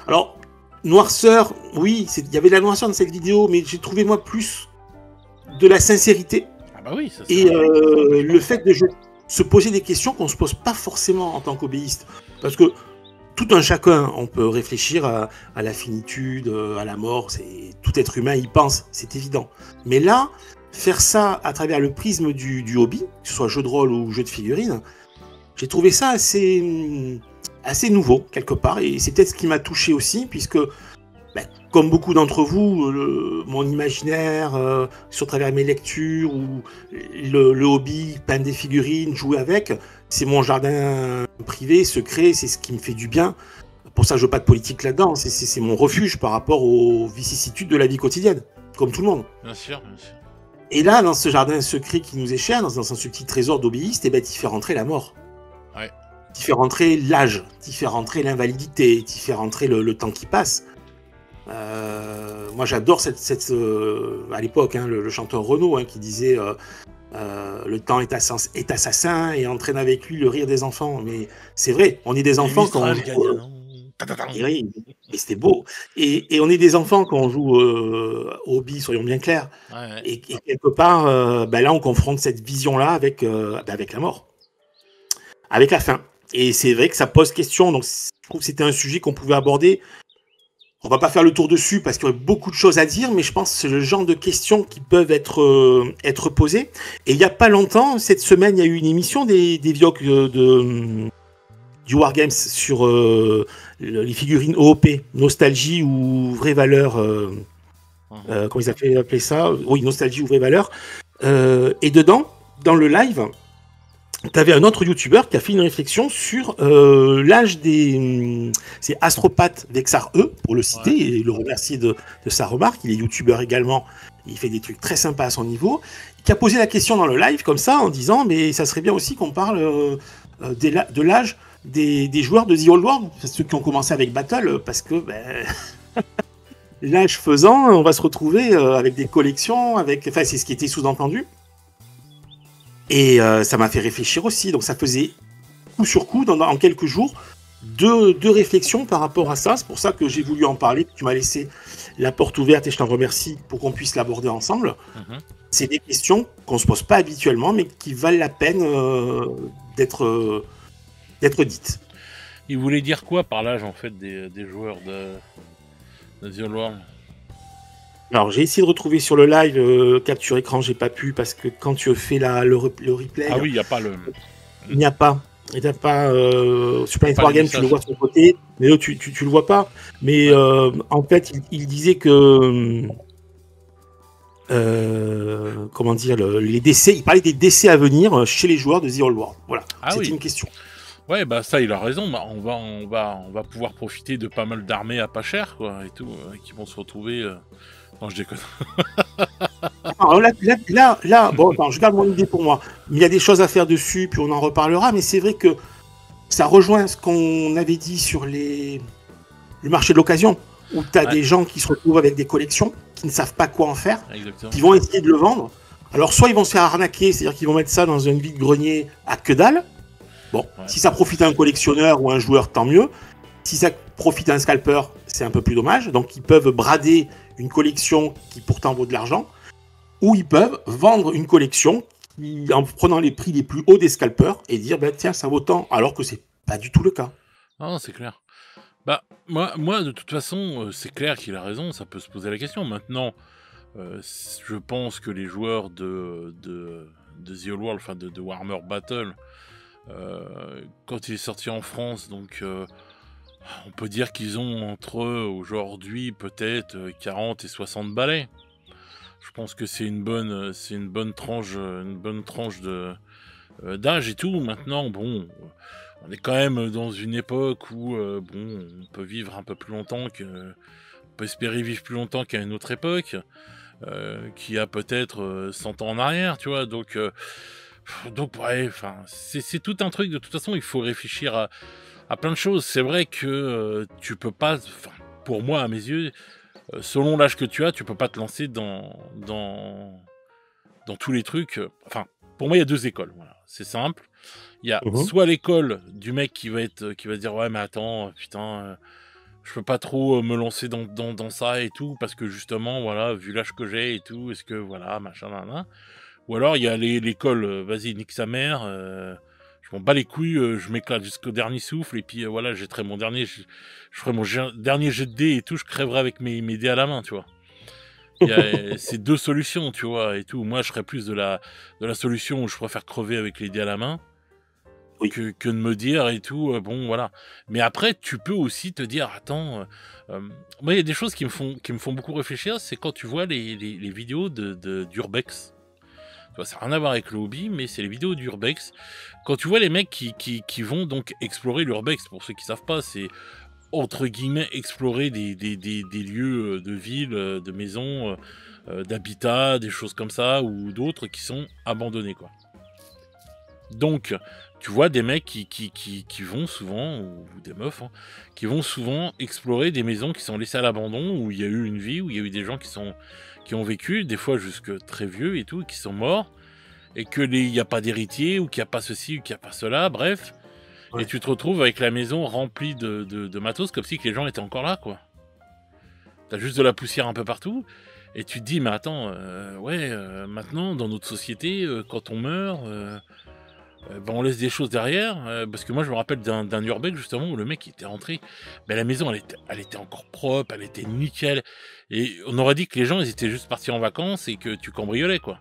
alors, noirceur, oui, il y avait de la noirceur dans cette vidéo, mais j'ai trouvé moi plus de la sincérité. Ah bah oui, ça, et le fait de se poser des questions qu'on ne se pose pas forcément en tant qu'hobbyiste. Parce que tout un chacun, on peut réfléchir à la finitude, à la mort, tout être humain y pense, c'est évident. Mais là, faire ça à travers le prisme du hobby, que ce soit jeu de rôle ou jeu de figurines, j'ai trouvé ça assez nouveau, quelque part, et c'est peut-être ce qui m'a touché aussi, puisque, comme beaucoup d'entre vous, mon imaginaire, sur travers mes lectures, ou le hobby, peindre des figurines, jouer avec, c'est mon jardin privé, secret, c'est ce qui me fait du bien. Pour ça, je veux pas de politique là-dedans, c'est mon refuge par rapport aux vicissitudes de la vie quotidienne, comme tout le monde. Bien sûr, bien sûr. Et là, dans ce jardin secret qui nous est cher, dans ce petit trésor d'hobbyiste, t'y fais rentrer la mort. Ouais. T'y fais rentrer l'âge, t'y fais rentrer l'invalidité, t'y fais rentrer le temps qui passe. Moi, j'adore à l'époque, le chanteur Renaud, qui disait le temps est assassin et entraîne avec lui le rire des enfants. Mais c'est vrai, on est des enfants quand on joue. Et c'était beau. Et on est des enfants quand on joue au hobby, soyons bien clairs. Ouais. Et quelque part, là, on confronte cette vision-là avec la mort, avec la fin. Et c'est vrai que ça pose question. Donc, je trouve que c'était un sujet qu'on pouvait aborder. On va pas faire le tour dessus parce qu'il y aurait beaucoup de choses à dire, mais je pense que c'est le genre de questions qui peuvent être posées. Et il y a pas longtemps, cette semaine, il y a eu une émission des Vioc du Wargames sur les figurines OOP, nostalgie ou vraie valeur. Comment ils appelaient ça ? Oui, nostalgie ou vraie valeur. Et dedans, dans le live, tu avais un autre youtubeur qui a fait une réflexion sur l'âge des... c'est Astropathe Vexar E, pour le citer, et le remercier de sa remarque. Il est youtubeur également, il fait des trucs très sympas à son niveau. Qui a posé la question dans le live, comme ça, en disant, mais ça serait bien aussi qu'on parle de l'âge des joueurs de The Old World, ceux qui ont commencé avec Battle, parce que l'âge faisant, on va se retrouver avec des collections, enfin c'est ce qui était sous-entendu. Et ça m'a fait réfléchir aussi, donc ça faisait coup sur coup, en quelques jours, deux réflexions par rapport à ça. C'est pour ça que j'ai voulu en parler, tu m'as laissé la porte ouverte et je t'en remercie pour qu'on puisse l'aborder ensemble. C'est des questions qu'on ne se pose pas habituellement, mais qui valent la peine d'être dites. Il voulait dire quoi par l'âge en fait des joueurs de The Old World? Alors j'ai essayé de retrouver sur le live capture écran, j'ai pas pu parce que quand tu fais le replay, ah oui, il n'y a pas le. Il n'y a pas. Et t'as pas sur Planet Wargame, tu le vois de son côté, mais là tu le vois pas. Mais en fait, il disait que comment dire, les décès, il parlait des décès à venir chez les joueurs de The Old World. Voilà, c'était une question. Ouais, bah ça, il a raison. Bah, on va pouvoir profiter de pas mal d'armées à pas cher, quoi, et tout, qui vont se retrouver. Non, je déconne. Alors là, bon, attends, je garde mon idée pour moi. Il y a des choses à faire dessus, puis on en reparlera. Mais c'est vrai que ça rejoint ce qu'on avait dit sur le marché de l'occasion, où tu as des gens qui se retrouvent avec des collections, qui ne savent pas quoi en faire, qui vont essayer de le vendre. Alors, soit ils vont se faire arnaquer, c'est-à-dire qu'ils vont mettre ça dans une vide-grenier à que dalle. Bon, si ça profite à un collectionneur ou un joueur, tant mieux. Si ça profite à un scalper, c'est un peu plus dommage. Donc, ils peuvent brader une collection qui pourtant vaut de l'argent, ou ils peuvent vendre une collection en prenant les prix les plus hauts des scalpers et dire tiens, ça vaut tant, alors que c'est pas du tout le cas. Non, c'est clair. Bah moi de toute façon, c'est clair qu'il a raison, ça peut se poser la question. Maintenant, je pense que les joueurs de The Old World, enfin de Warhammer Battle, quand il est sorti en France, donc on peut dire qu'ils ont entre aujourd'hui peut-être 40 et 60 balais. Je pense que c'est une bonne tranche d'âge et tout. Maintenant, bon, on est quand même dans une époque où bon, on peut vivre un peu plus longtemps on peut espérer vivre plus longtemps qu'à une autre époque, qui a peut-être 100 ans en arrière, tu vois. Donc ouais, enfin, c'est tout un truc. De toute façon, il faut réfléchir à plein de choses. C'est vrai que tu peux pas, pour moi, à mes yeux, selon l'âge que tu as, tu peux pas te lancer dans tous les trucs. Enfin, pour moi, il y a deux écoles. Voilà. C'est simple. Il y a soit l'école du mec qui va se dire ouais, mais attends, putain, je peux pas trop me lancer dans ça et tout, parce que justement, voilà, vu l'âge que j'ai et tout, est-ce que voilà, machin, nan. Ou alors il y a l'école, vas-y, nique sa mère, je m'en bats les couilles, je m'éclate jusqu'au dernier souffle, et puis voilà, je ferai mon dernier jet de dés et tout, je crèverai avec mes dés à la main, tu vois. Il y a ces deux solutions, tu vois, et tout. Moi, je serais plus de la solution où je préfère crever avec les dés à la main, que de me dire et tout, bon, voilà. Mais après, tu peux aussi te dire, attends, moi, il y a des choses qui me font beaucoup réfléchir, c'est quand tu vois les vidéos d'Urbex. Ça n'a rien à voir avec le hobby, mais c'est les vidéos d'Urbex. Quand tu vois les mecs qui vont donc explorer l'Urbex, pour ceux qui ne savent pas, c'est entre guillemets explorer des lieux de ville, de maisons, d'habitat, des choses comme ça, ou d'autres qui sont abandonnés, quoi. Donc, tu vois des mecs qui vont souvent, ou des meufs, hein, qui vont souvent explorer des maisons qui sont laissées à l'abandon, où il y a eu une vie, où il y a eu des gens qui ont vécu, des fois jusque très vieux et tout, qui sont morts, et qu'il n'y a pas d'héritier, ou qu'il n'y a pas ceci, ou qu'il n'y a pas cela, bref. Ouais. Et tu te retrouves avec la maison remplie de matos, comme si que les gens étaient encore là, quoi. T'as juste de la poussière un peu partout, et tu te dis, mais attends, maintenant, dans notre société, quand on meurt, on laisse des choses derrière, parce que moi je me rappelle d'un urbex justement où le mec était rentré, la maison elle était encore propre, elle était nickel, et on aurait dit que les gens ils étaient juste partis en vacances et que tu cambriolais, quoi.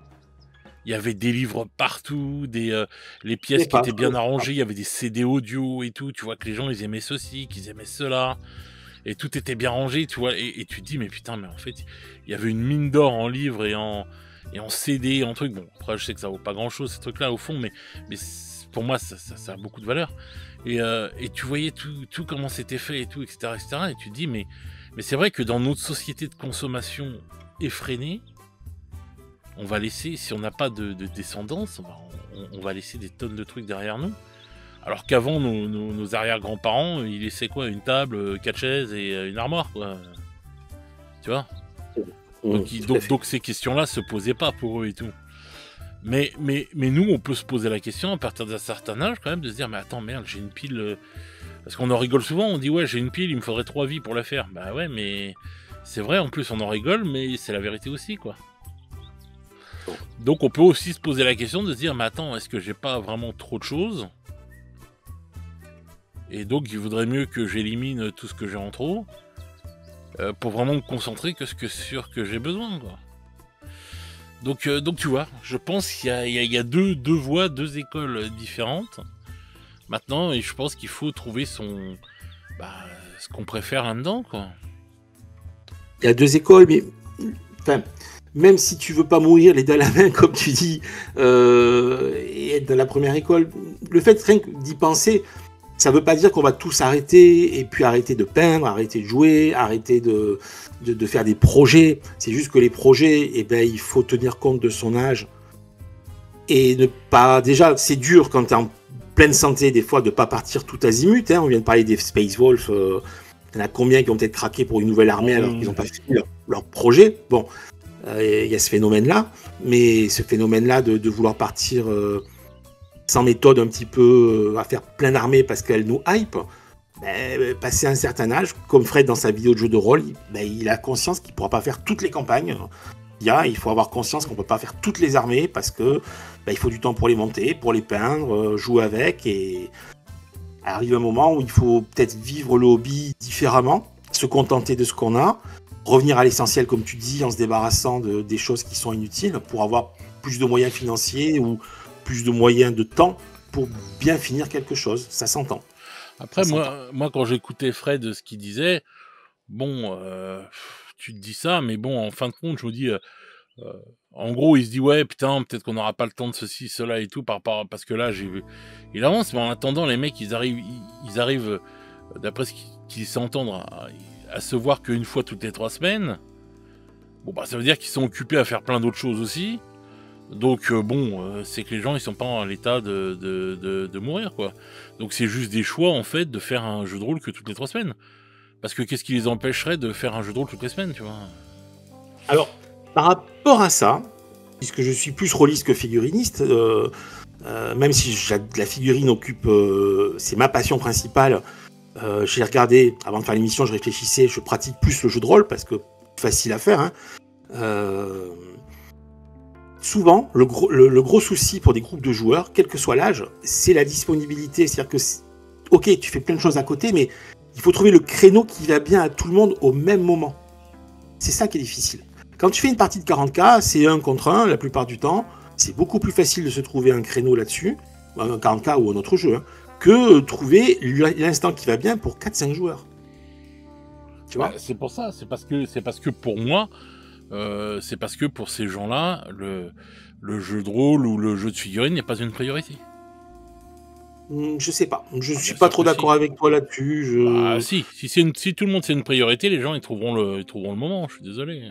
Il y avait des livres partout, les pièces qui étaient bien arrangées, il y avait des CD audio et tout, tu vois que les gens ils aimaient ceci, qu'ils aimaient cela, et tout était bien rangé, tu vois, et tu te dis mais putain, mais en fait il y avait une mine d'or en livres et en CD, en truc. Bon, après je sais que ça vaut pas grand chose ces trucs là au fond, mais pour moi ça a beaucoup de valeur, et tu voyais tout comment c'était fait et tout, etc., et tu te dis mais c'est vrai que dans notre société de consommation effrénée, on va laisser, si on n'a pas de descendance, on va laisser des tonnes de trucs derrière nous, Alors qu'avant, nos arrière-grands-parents, ils laissaient quoi? Une table, 4 chaises et une armoire, quoi. Tu vois? Donc ces questions-là se posaient pas pour eux et tout. Mais nous, on peut se poser la question à partir d'un certain âge quand même, de se dire, mais attends, merde, j'ai une pile... Parce qu'on en rigole souvent, on dit, ouais, j'ai une pile, il me faudrait 3 vies pour la faire. Bah ouais, mais c'est vrai, en plus, on en rigole, mais c'est la vérité aussi, quoi. Donc on peut aussi se poser la question de se dire, mais attends, est-ce que j'ai pas vraiment trop de choses? Et donc il vaudrait mieux que j'élimine tout ce que j'ai en trop pour vraiment me concentrer sur ce que j'ai besoin, quoi. Donc tu vois, je pense qu'il y a deux voies, deux écoles différentes. Maintenant, et je pense qu'il faut trouver ce qu'on préfère là-dedans, quoi. Il y a 2 écoles, mais enfin, même si tu veux pas mourir les deux à la main, comme tu dis, et être dans la première école, le fait rien que d'y penser, ça veut pas dire qu'on va tous arrêter, et puis arrêter de peindre, arrêter de jouer, arrêter de faire des projets. C'est juste que les projets, eh ben, il faut tenir compte de son âge. Et ne pas... Déjà, c'est dur quand tu es en pleine santé, des fois, de pas partir tout azimut. Hein. On vient de parler des Space Wolf. Il y en a combien qui ont peut-être craqué pour une nouvelle armée alors qu'ils n'ont pas fini leur projet. Bon, il y a ce phénomène-là. Mais ce phénomène-là de vouloir partir sans méthode un petit peu à faire plein d'armées parce qu'elles nous hype, passer un certain âge, comme Fred dans sa vidéo de jeu de rôle, il a conscience qu'il ne pourra pas faire toutes les campagnes. Il faut avoir conscience qu'on ne peut pas faire toutes les armées parce que il faut du temps pour les monter, pour les peindre, jouer avec, et arrive un moment où il faut peut-être vivre le hobby différemment, se contenter de ce qu'on a, revenir à l'essentiel comme tu dis, en se débarrassant des choses qui sont inutiles pour avoir plus de moyens financiers ou plus de moyens de temps pour bien finir quelque chose. Ça s'entend. Après, moi quand j'écoutais Fred, ce qu'il disait, bon, tu te dis ça, mais bon, en fin de compte, je me dis... en gros, il se dit, ouais, putain, peut-être qu'on n'aura pas le temps de ceci, cela et tout, parce que là, il avance, mais en attendant, les mecs, ils arrivent d'après ce qu'ils s'entendent, à se voir qu'une fois toutes les 3 semaines. Bon, bah, ça veut dire qu'ils sont occupés à faire plein d'autres choses aussi. Donc, c'est que les gens, ils sont pas en l'état de mourir, quoi. Donc, c'est juste des choix, en fait, de faire un jeu de rôle que toutes les 3 semaines. Parce que qu'est-ce qui les empêcherait de faire un jeu de rôle toutes les semaines, tu vois? Alors, par rapport à ça, puisque je suis plus rôliste que figuriniste, même si la figurine occupe, c'est ma passion principale, j'ai regardé, avant de faire l'émission, je réfléchissais, je pratique plus le jeu de rôle, parce que c'est facile à faire. Hein. Souvent, le gros souci pour des groupes de joueurs, quel que soit l'âge, c'est la disponibilité. C'est-à-dire que, ok, tu fais plein de choses à côté, mais il faut trouver le créneau qui va bien à tout le monde au même moment. C'est ça qui est difficile. Quand tu fais une partie de 40K, c'est 1 contre 1 la plupart du temps. C'est beaucoup plus facile de se trouver un créneau là-dessus, un 40K ou un autre jeu, hein, que trouver l'instant qui va bien pour 4-5 joueurs. Tu vois ? C'est pour ça, c'est parce que pour moi, c'est parce que pour ces gens-là, le jeu de rôle ou le jeu de figurine n'est pas une priorité. Je sais pas. Je suis pas trop d'accord avec toi là-dessus. Bah, si tout le monde c'est une priorité, les gens ils trouveront le moment. Je suis désolé.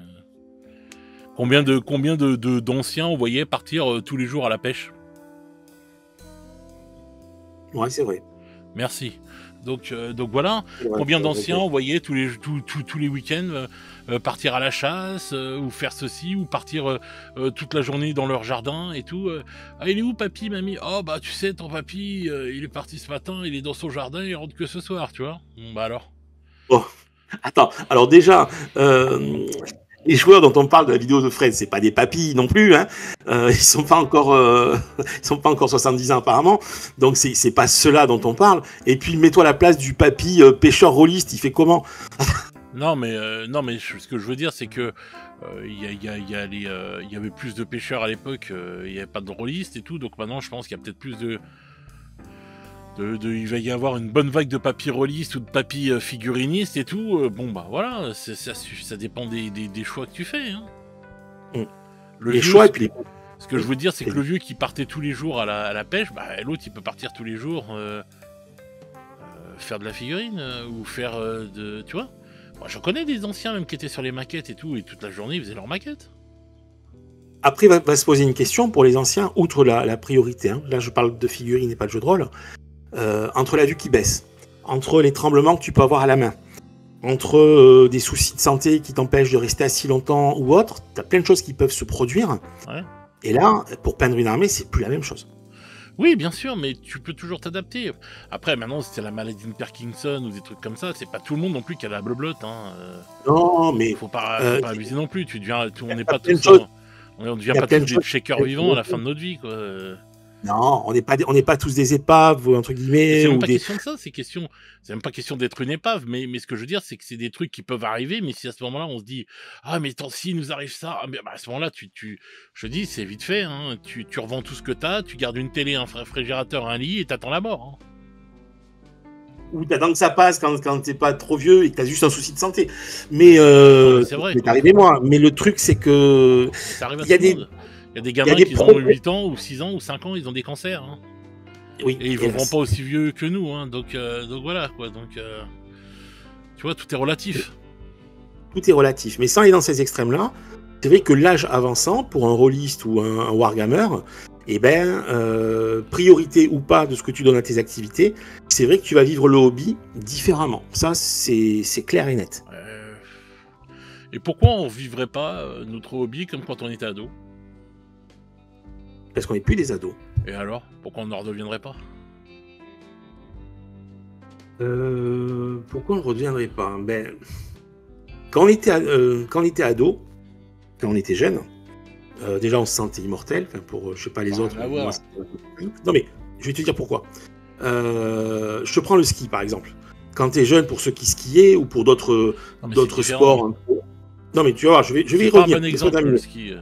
Combien d'anciens on voyait partir tous les jours à la pêche? Ouais, c'est vrai. Merci. Donc voilà. Combien d'anciens on voyait tous les week-ends partir à la chasse ou faire ceci ou partir toute la journée dans leur jardin et tout. Ah, il est où papy, mamie? Oh bah tu sais, ton papy il est parti ce matin, il est dans son jardin, il rentre que ce soir, tu vois. Bon, bah alors. Oh, attends. Alors déjà. Les joueurs dont on parle de la vidéo de Fred, c'est pas des papis non plus, hein. Ils sont pas encore 70 ans apparemment, donc c'est pas ceux-là dont on parle. Et puis mets-toi à la place du papy pêcheur rôliste, il fait comment? Non mais ce que je veux dire c'est que il y avait plus de pêcheurs à l'époque, il y avait pas de rôlistes et tout, donc maintenant je pense qu'il y a peut-être plus il va y avoir une bonne vague de papy rôlistes ou de papy figuriniste et tout. Bon bah voilà, ça dépend des choix que tu fais. Hein. Les choix et puis ce que je veux dire, c'est que le vieux qui partait tous les jours à la pêche, bah l'autre il peut partir tous les jours faire de la figurine ou faire tu vois. Moi je connais des anciens même qui étaient sur les maquettes et tout, et toute la journée ils faisaient leurs maquettes. Après va se poser une question pour les anciens, outre la priorité. Hein. Là je parle de figurines et pas de jeu de rôle. entre la vue qui baisse, entre les tremblements que tu peux avoir à la main, entre des soucis de santé qui t'empêchent de rester assis longtemps ou autre, t'as plein de choses qui peuvent se produire. Ouais. Et là, pour peindre une armée, c'est plus la même chose. Oui, bien sûr, mais tu peux toujours t'adapter. Après, maintenant, si c'est la maladie de Parkinson ou des trucs comme ça, c'est pas tout le monde non plus qui a la bleu-blotte. Hein. Non, mais faut pas abuser non plus. On n'est pas tous on devient pas tous des shakers vivants à la fin de notre vie, quoi. Non, on n'est pas tous des épaves, entre guillemets. C'est même pas question de ça, c'est même pas question d'être une épave, mais ce que je veux dire, c'est que c'est des trucs qui peuvent arriver, mais si à ce moment-là, on se dit, ah, mais tant s'il nous arrive ça, à ce moment-là, je dis, c'est vite fait, hein, tu revends tout ce que t'as, tu gardes une télé, un réfrigérateur, un lit, et t'attends la mort, hein. Ou t'attends que ça passe quand t'es pas trop vieux et que t'as juste un souci de santé. Mais, c'est vrai. C'est arrivé moi. Mais le truc, c'est que. Ça arrive à tout le monde. Il y a des gamins qui ont 8 ans, ou 6 ans, ou 5 ans, ils ont des cancers. Hein. Oui. Et ils ne vont pas aussi vieux que nous. Hein. Donc voilà, quoi. Donc, tu vois, tout est relatif. Tout est relatif. Mais sans aller dans ces extrêmes-là, c'est vrai que l'âge avançant, pour un rôliste ou un wargammer, priorité ou pas de ce que tu donnes à tes activités, c'est vrai que tu vas vivre le hobby différemment. Ça, c'est clair et net. Et pourquoi on ne vivrait pas notre hobby comme quand on était ado ? Parce qu'on n'est plus des ados. Et alors ? Pourquoi on n'en redeviendrait pas ? Pourquoi on ne redeviendrait pas ? Quand on était ado, quand on était jeune, déjà on se sentait immortel. Pour je sais pas les autres. Moi, non mais je vais te dire pourquoi. Je te prends le ski par exemple. Quand tu es jeune, pour ceux qui skiaient ou pour d'autres sports. Non mais tu vois, je vais y revenir. Un bon exemple, le ski.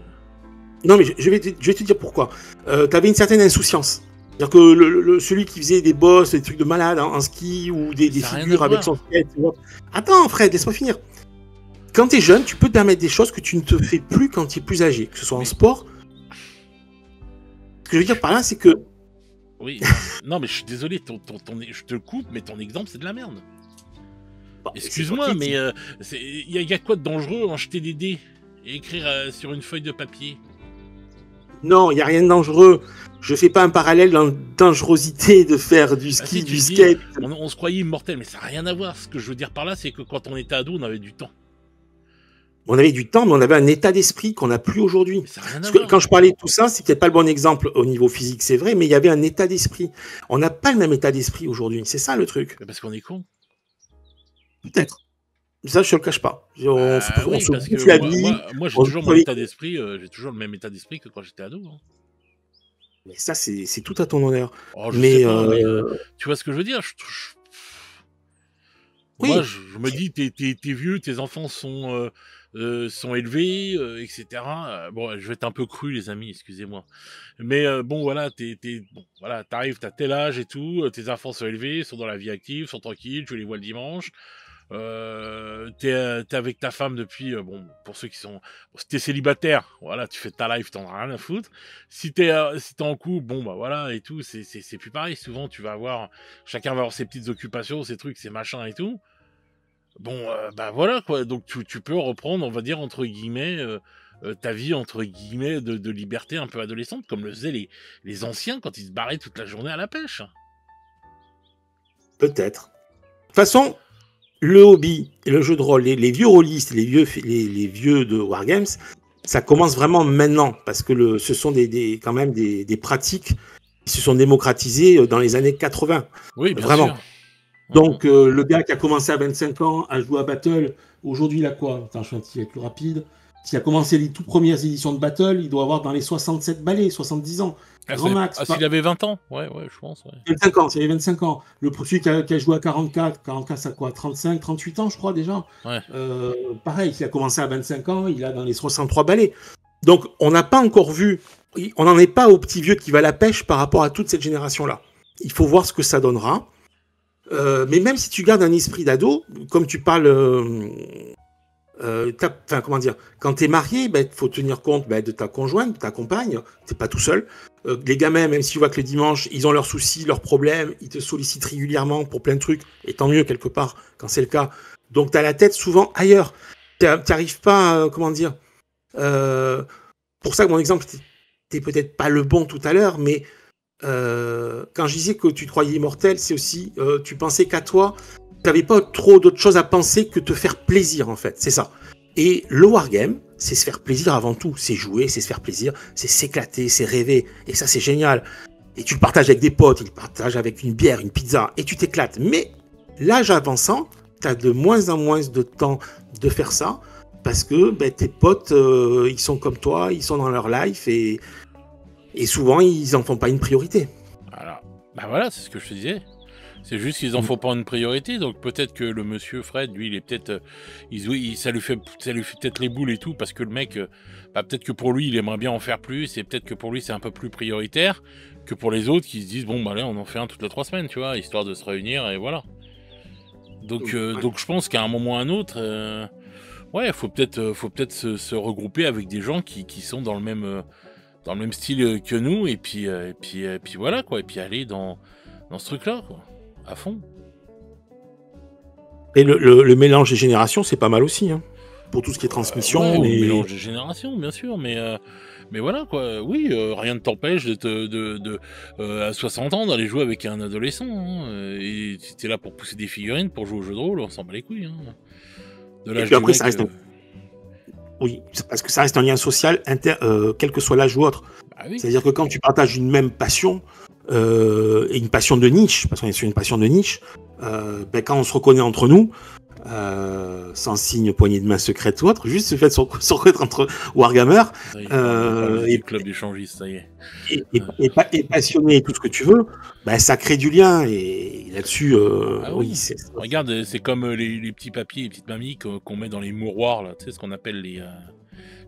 Non, mais je vais te dire pourquoi. Tu avais une certaine insouciance. C'est-à-dire que celui qui faisait des bosses, des trucs de malade en ski ou des figures avec son skate. Attends, Fred, laisse-moi finir. Quand tu es jeune, tu peux te permettre des choses que tu ne te fais plus quand tu es plus âgé, que ce soit en sport. Ce que je veux dire par là, c'est que. Oui, non, mais je suis désolé, je te le coupe, mais ton exemple, c'est de la merde. Excuse-moi, mais il y a quoi de dangereux en jeter des dés et écrire sur une feuille de papier ? Non, il n'y a rien de dangereux. Je fais pas un parallèle dans la dangerosité de faire du ski, du skate. On se croyait immortel, mais ça n'a rien à voir. Ce que je veux dire par là, c'est que quand on était ado, on avait du temps. On avait du temps, mais on avait un état d'esprit qu'on n'a plus aujourd'hui. Quand je parlais de tout ça, c'est peut-être pas le bon exemple au niveau physique, c'est vrai, mais il y avait un état d'esprit. On n'a pas le même état d'esprit aujourd'hui. C'est ça le truc. Parce qu'on est con. Peut-être. Ça, je ne le cache pas. Moi, j'ai toujours mon état d'esprit. J'ai toujours le même état d'esprit que quand j'étais ado. Hein. Mais ça, c'est tout à ton honneur. Mais tu vois ce que je veux dire ? Oui. Moi, je me dis, t'es vieux, tes enfants sont élevés, etc. Bon, je vais être un peu cru, les amis, excusez-moi. Mais bon, voilà, t'arrives, t'as tel âge et tout, tes enfants sont élevés, sont dans la vie active, sont tranquilles, tu les vois le dimanche. T'es avec ta femme depuis pour ceux qui sont si t'es célibataire, voilà, tu fais ta life, t'en as rien à foutre. Si t'es en couple, voilà et tout, c'est plus pareil. Souvent chacun va avoir ses petites occupations, ses trucs, ses machins et tout. Voilà quoi. Donc tu peux reprendre, on va dire entre guillemets ta vie entre guillemets de liberté un peu adolescente, comme le faisaient les anciens quand ils se barraient toute la journée à la pêche. Peut-être. De toute façon, le hobby et le jeu de rôle, les vieux rôlistes, les vieux de Wargames, ça commence vraiment maintenant, parce que ce sont quand même des pratiques qui se sont démocratisées dans les années 80. Oui, bien vraiment. Sûr. Donc, le gars qui a commencé à 25 ans à jouer à Battle, aujourd'hui, il a quoi ? Attends, je vais être plus rapide. S'il a commencé les toutes premières éditions de Battle, il doit avoir dans les 67 balais, 70 ans. Grand max. S'il avait 20 ans ? Ouais, je pense. Ouais. 25 ans, s'il avait 25 ans. Celui qui a joué à 44, ça quoi ? 35, 38 ans, je crois, déjà. Ouais. Pareil, s'il a commencé à 25 ans, il a dans les 63 balais. Donc, on n'a pas encore vu... On n'en est pas au petit vieux qui va à la pêche par rapport à toute cette génération-là. Il faut voir ce que ça donnera. Mais même si tu gardes un esprit d'ado, comme tu parles... comment dire, quand tu es marié, il faut tenir compte de ta conjointe, de ta compagne, tu n'es pas tout seul. Les gamins, même si tu vois que le dimanche, ils ont leurs soucis, leurs problèmes, ils te sollicitent régulièrement pour plein de trucs, et tant mieux quelque part quand c'est le cas. Donc tu as la tête souvent ailleurs. Tu n'arrives pas, comment dire, pour ça que mon exemple n'était peut-être pas le bon tout à l'heure, mais quand je disais que tu te croyais immortel, c'est aussi, tu pensais qu'à toi, tu n'avais pas trop d'autres choses à penser que te faire plaisir, en fait. C'est ça. Et le wargame, c'est se faire plaisir avant tout. C'est jouer, c'est se faire plaisir, c'est s'éclater, c'est rêver. Et ça, c'est génial. Et tu le partages avec des potes, tu le partages avec une bière, une pizza, et tu t'éclates. Mais l'âge avançant, tu as de moins en moins de temps de faire ça, parce que tes potes, ils sont comme toi, ils sont dans leur life, et souvent, ils n'en font pas une priorité. Voilà. Bah voilà, c'est ce que je te disais. C'est juste qu'ils en font pas une priorité, donc peut-être que le monsieur Fred, lui, il est peut-être, ça lui fait peut-être les boules et tout, parce que le mec, peut-être que pour lui, il aimerait bien en faire plus, et peut-être que pour lui, c'est un peu plus prioritaire que pour les autres qui se disent bon, bah là, on en fait un toutes les 3 semaines, tu vois, histoire de se réunir, et voilà. Donc, donc je pense qu'à un moment ou à un autre, ouais, faut peut-être se regrouper avec des gens qui sont dans le même style que nous, et puis voilà, quoi, et puis aller dans ce truc-là, quoi. À fond. Et le mélange des générations, c'est pas mal aussi, hein, pour tout ce qui est transmission. Ouais, le mélange des générations, bien sûr, mais voilà, quoi. Oui, rien ne t'empêche à 60 ans d'aller jouer avec un adolescent, hein, et t'es là pour pousser des figurines, pour jouer au jeu de rôle, on s'en bat les couilles. Hein. De l'âge et puis après, du ça mec, reste oui, parce que ça reste un lien social, quel que soit l'âge ou autre. Bah oui. C'est-à-dire que quand tu partages une même passion, et une passion de niche, parce qu'on est sur une passion de niche, quand on se reconnaît entre nous, sans signe poignée de main secrète ou autre, juste le fait de se reconnaître entre wargamers, et club d'échangistes, ça y est. Et passionné et tout ce que tu veux, ça crée du lien, et là-dessus, oui. Regarde, c'est comme les petits papiers, les petites mamies qu'on met dans les mouroirs, là, tu sais, ce qu'on appelle les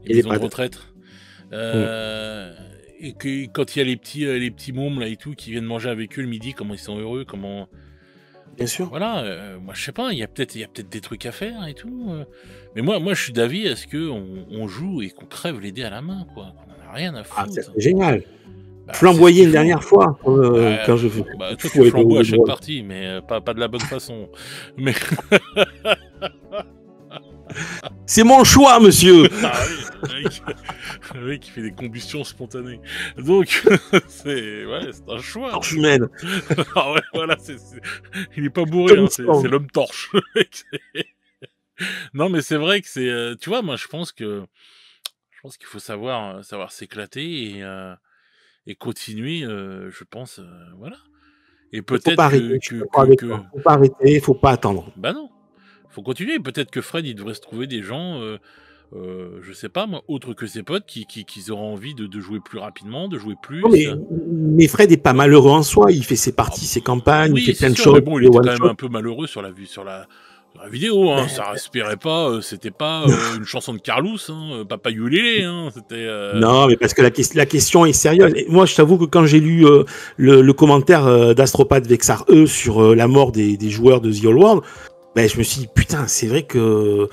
maisons de retraite. Et que quand il y a les petits mômes là et tout qui viennent manger avec eux le midi, comment ils sont heureux, comment. Bien sûr. Voilà, moi je sais pas, il y a peut-être des trucs à faire et tout. Mais moi je suis d'avis à ce que on joue et qu'on crève les dés à la main, quoi. On n'a rien à foutre. C'est génial. Flamboyer une dernière fois quand je veux. Toi tu flamboies à chaque partie, mais pas de la bonne façon. Mais c'est mon choix, monsieur. Le mec qui fait des combustions spontanées. Donc, c'est un choix. Torche humaine. Ah ouais, voilà, il est pas bourré, hein, c'est l'homme torche. Non, mais c'est vrai que c'est... tu vois, moi, je pense qu'il faut savoir s'éclater et continuer, je pense, voilà. Et peut-être faut pas arrêter, faut pas attendre. Bah non. Faut continuer. Peut-être que Fred, il devrait se trouver des gens, je sais pas moi, autres que ses potes, qui auront envie de jouer plus rapidement, de jouer plus. Mais Fred est pas malheureux en soi. Il fait ses parties, ses campagnes, il fait plein de choses. Mais bon, il était quand même un peu malheureux sur la vidéo. Hein. Ça respirait pas. C'était pas une chanson de Carlos, hein, Papa Youlélé. Hein. C'était. Non, mais parce que la question est sérieuse. Et moi, je t'avoue que quand j'ai lu le commentaire d'Astropathe Vexar sur la mort des joueurs de The Old World, je me suis dit, putain, c'est vrai que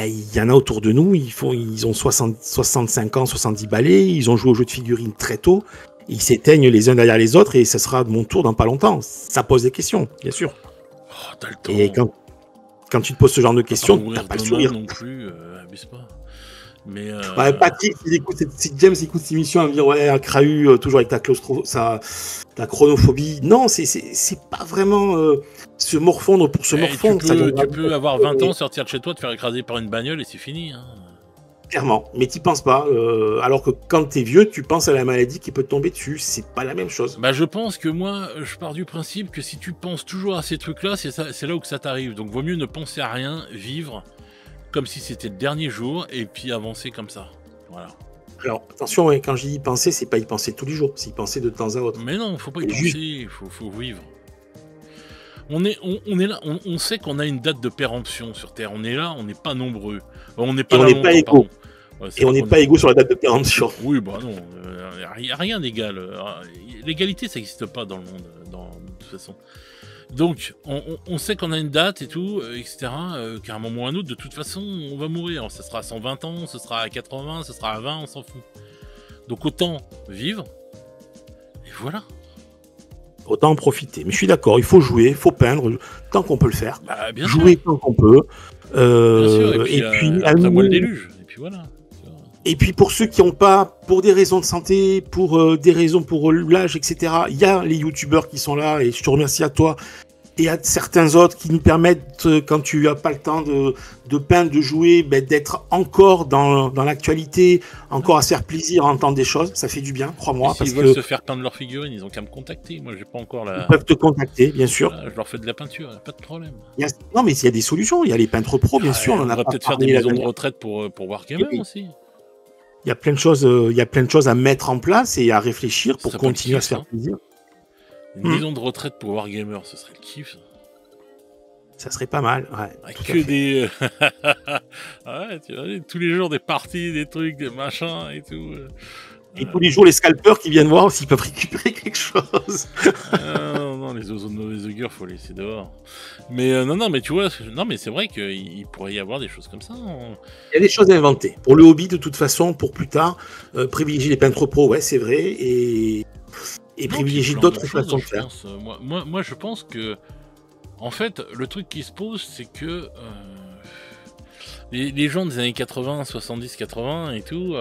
il y en a autour de nous, ils ont 65 ans, 70 balais, ils ont joué aux jeux de figurines très tôt, ils s'éteignent les uns derrière les autres, et ça sera mon tour dans pas longtemps. Ça pose des questions, bien sûr. Oh, t'as le temps. Et quand tu te poses ce genre de questions, t'as pas le sourire. Non plus, abuse pas. Mais Patrick, si James écoute cette émission, il va me dire ouais, un crahu, toujours avec ta chronophobie. Non, c'est pas vraiment se morfondre pour se morfondre. Tu peux avoir 20 ans, sortir de chez toi, te faire écraser par une bagnole et c'est fini. Hein. Clairement, mais t'y penses pas. Alors que quand t'es vieux, tu penses à la maladie qui peut te tomber dessus. C'est pas la même chose. Je pense que moi, je pars du principe que si tu penses toujours à ces trucs-là, c'est là où que ça t'arrive. Donc vaut mieux ne penser à rien, vivre comme si c'était le dernier jour et puis avancer comme ça. Voilà. Alors attention, quand je dis y penser, c'est pas y penser tous les jours, c'est y penser de temps à autre. Mais non, faut pas y penser, il faut vivre. On est là, on sait qu'on a une date de péremption sur Terre. On est là, on n'est pas nombreux. On n'est pas égaux. Et on n'est pas égaux sur la date de péremption. Oui, non, y a rien d'égal. L'égalité, ça n'existe pas dans le monde, de toute façon. Donc, on sait qu'on a une date et tout, etc., qu'à un moment ou à un autre, de toute façon, on va mourir. Alors, ça sera à 120 ans, ce sera à 80, ce sera à 20, on s'en fout. Donc, autant vivre, et voilà. Autant en profiter. Mais je suis d'accord, il faut jouer, il faut peindre, tant qu'on peut le faire. Jouer tant qu'on peut. Bien sûr, et puis après moi le déluge, et puis voilà. Et puis pour ceux qui n'ont pas, pour des raisons de santé, pour des raisons pour l'âge, etc., il y a les youtubeurs qui sont là, et je te remercie à toi, et à certains autres qui nous permettent, quand tu n'as pas le temps de peindre, de jouer, d'être encore dans l'actualité, encore à se faire plaisir, à entendre des choses. Ça fait du bien, crois-moi. S'ils veulent se faire peindre leurs figurines, ils ont qu'à me contacter. Moi, j'ai pas encore la... Ils peuvent te contacter, bien sûr. Voilà, je leur fais de la peinture, pas de problème. Non, mais il y a des solutions. Il y a les peintres pro, bien sûr. On va peut-être faire des maisons de retraite pour Wargammer aussi. Il y a plein de choses à mettre en place et à réfléchir pour continuer à se faire plaisir. Une maison de retraite pour Wargammer, ce serait le kiff. Ça serait pas mal, ouais. Que des... ouais, tu vois, tous les jours des parties, des trucs, des machins et tout. Et tous les jours, les scalpeurs qui viennent voir s'ils peuvent récupérer quelque chose. Non, les oiseaux de mauvaise augure, faut les laisser dehors. Mais non, mais tu vois, non, mais c'est vrai qu'il pourrait y avoir des choses comme ça. Il y a des choses à inventer. Pour le hobby, de toute façon, pour plus tard, privilégier les peintres pro, ouais, c'est vrai, et privilégier d'autres façons de faire. Moi, je pense que, en fait, le truc qui se pose, c'est que les gens des années 80, 70, 80 et tout,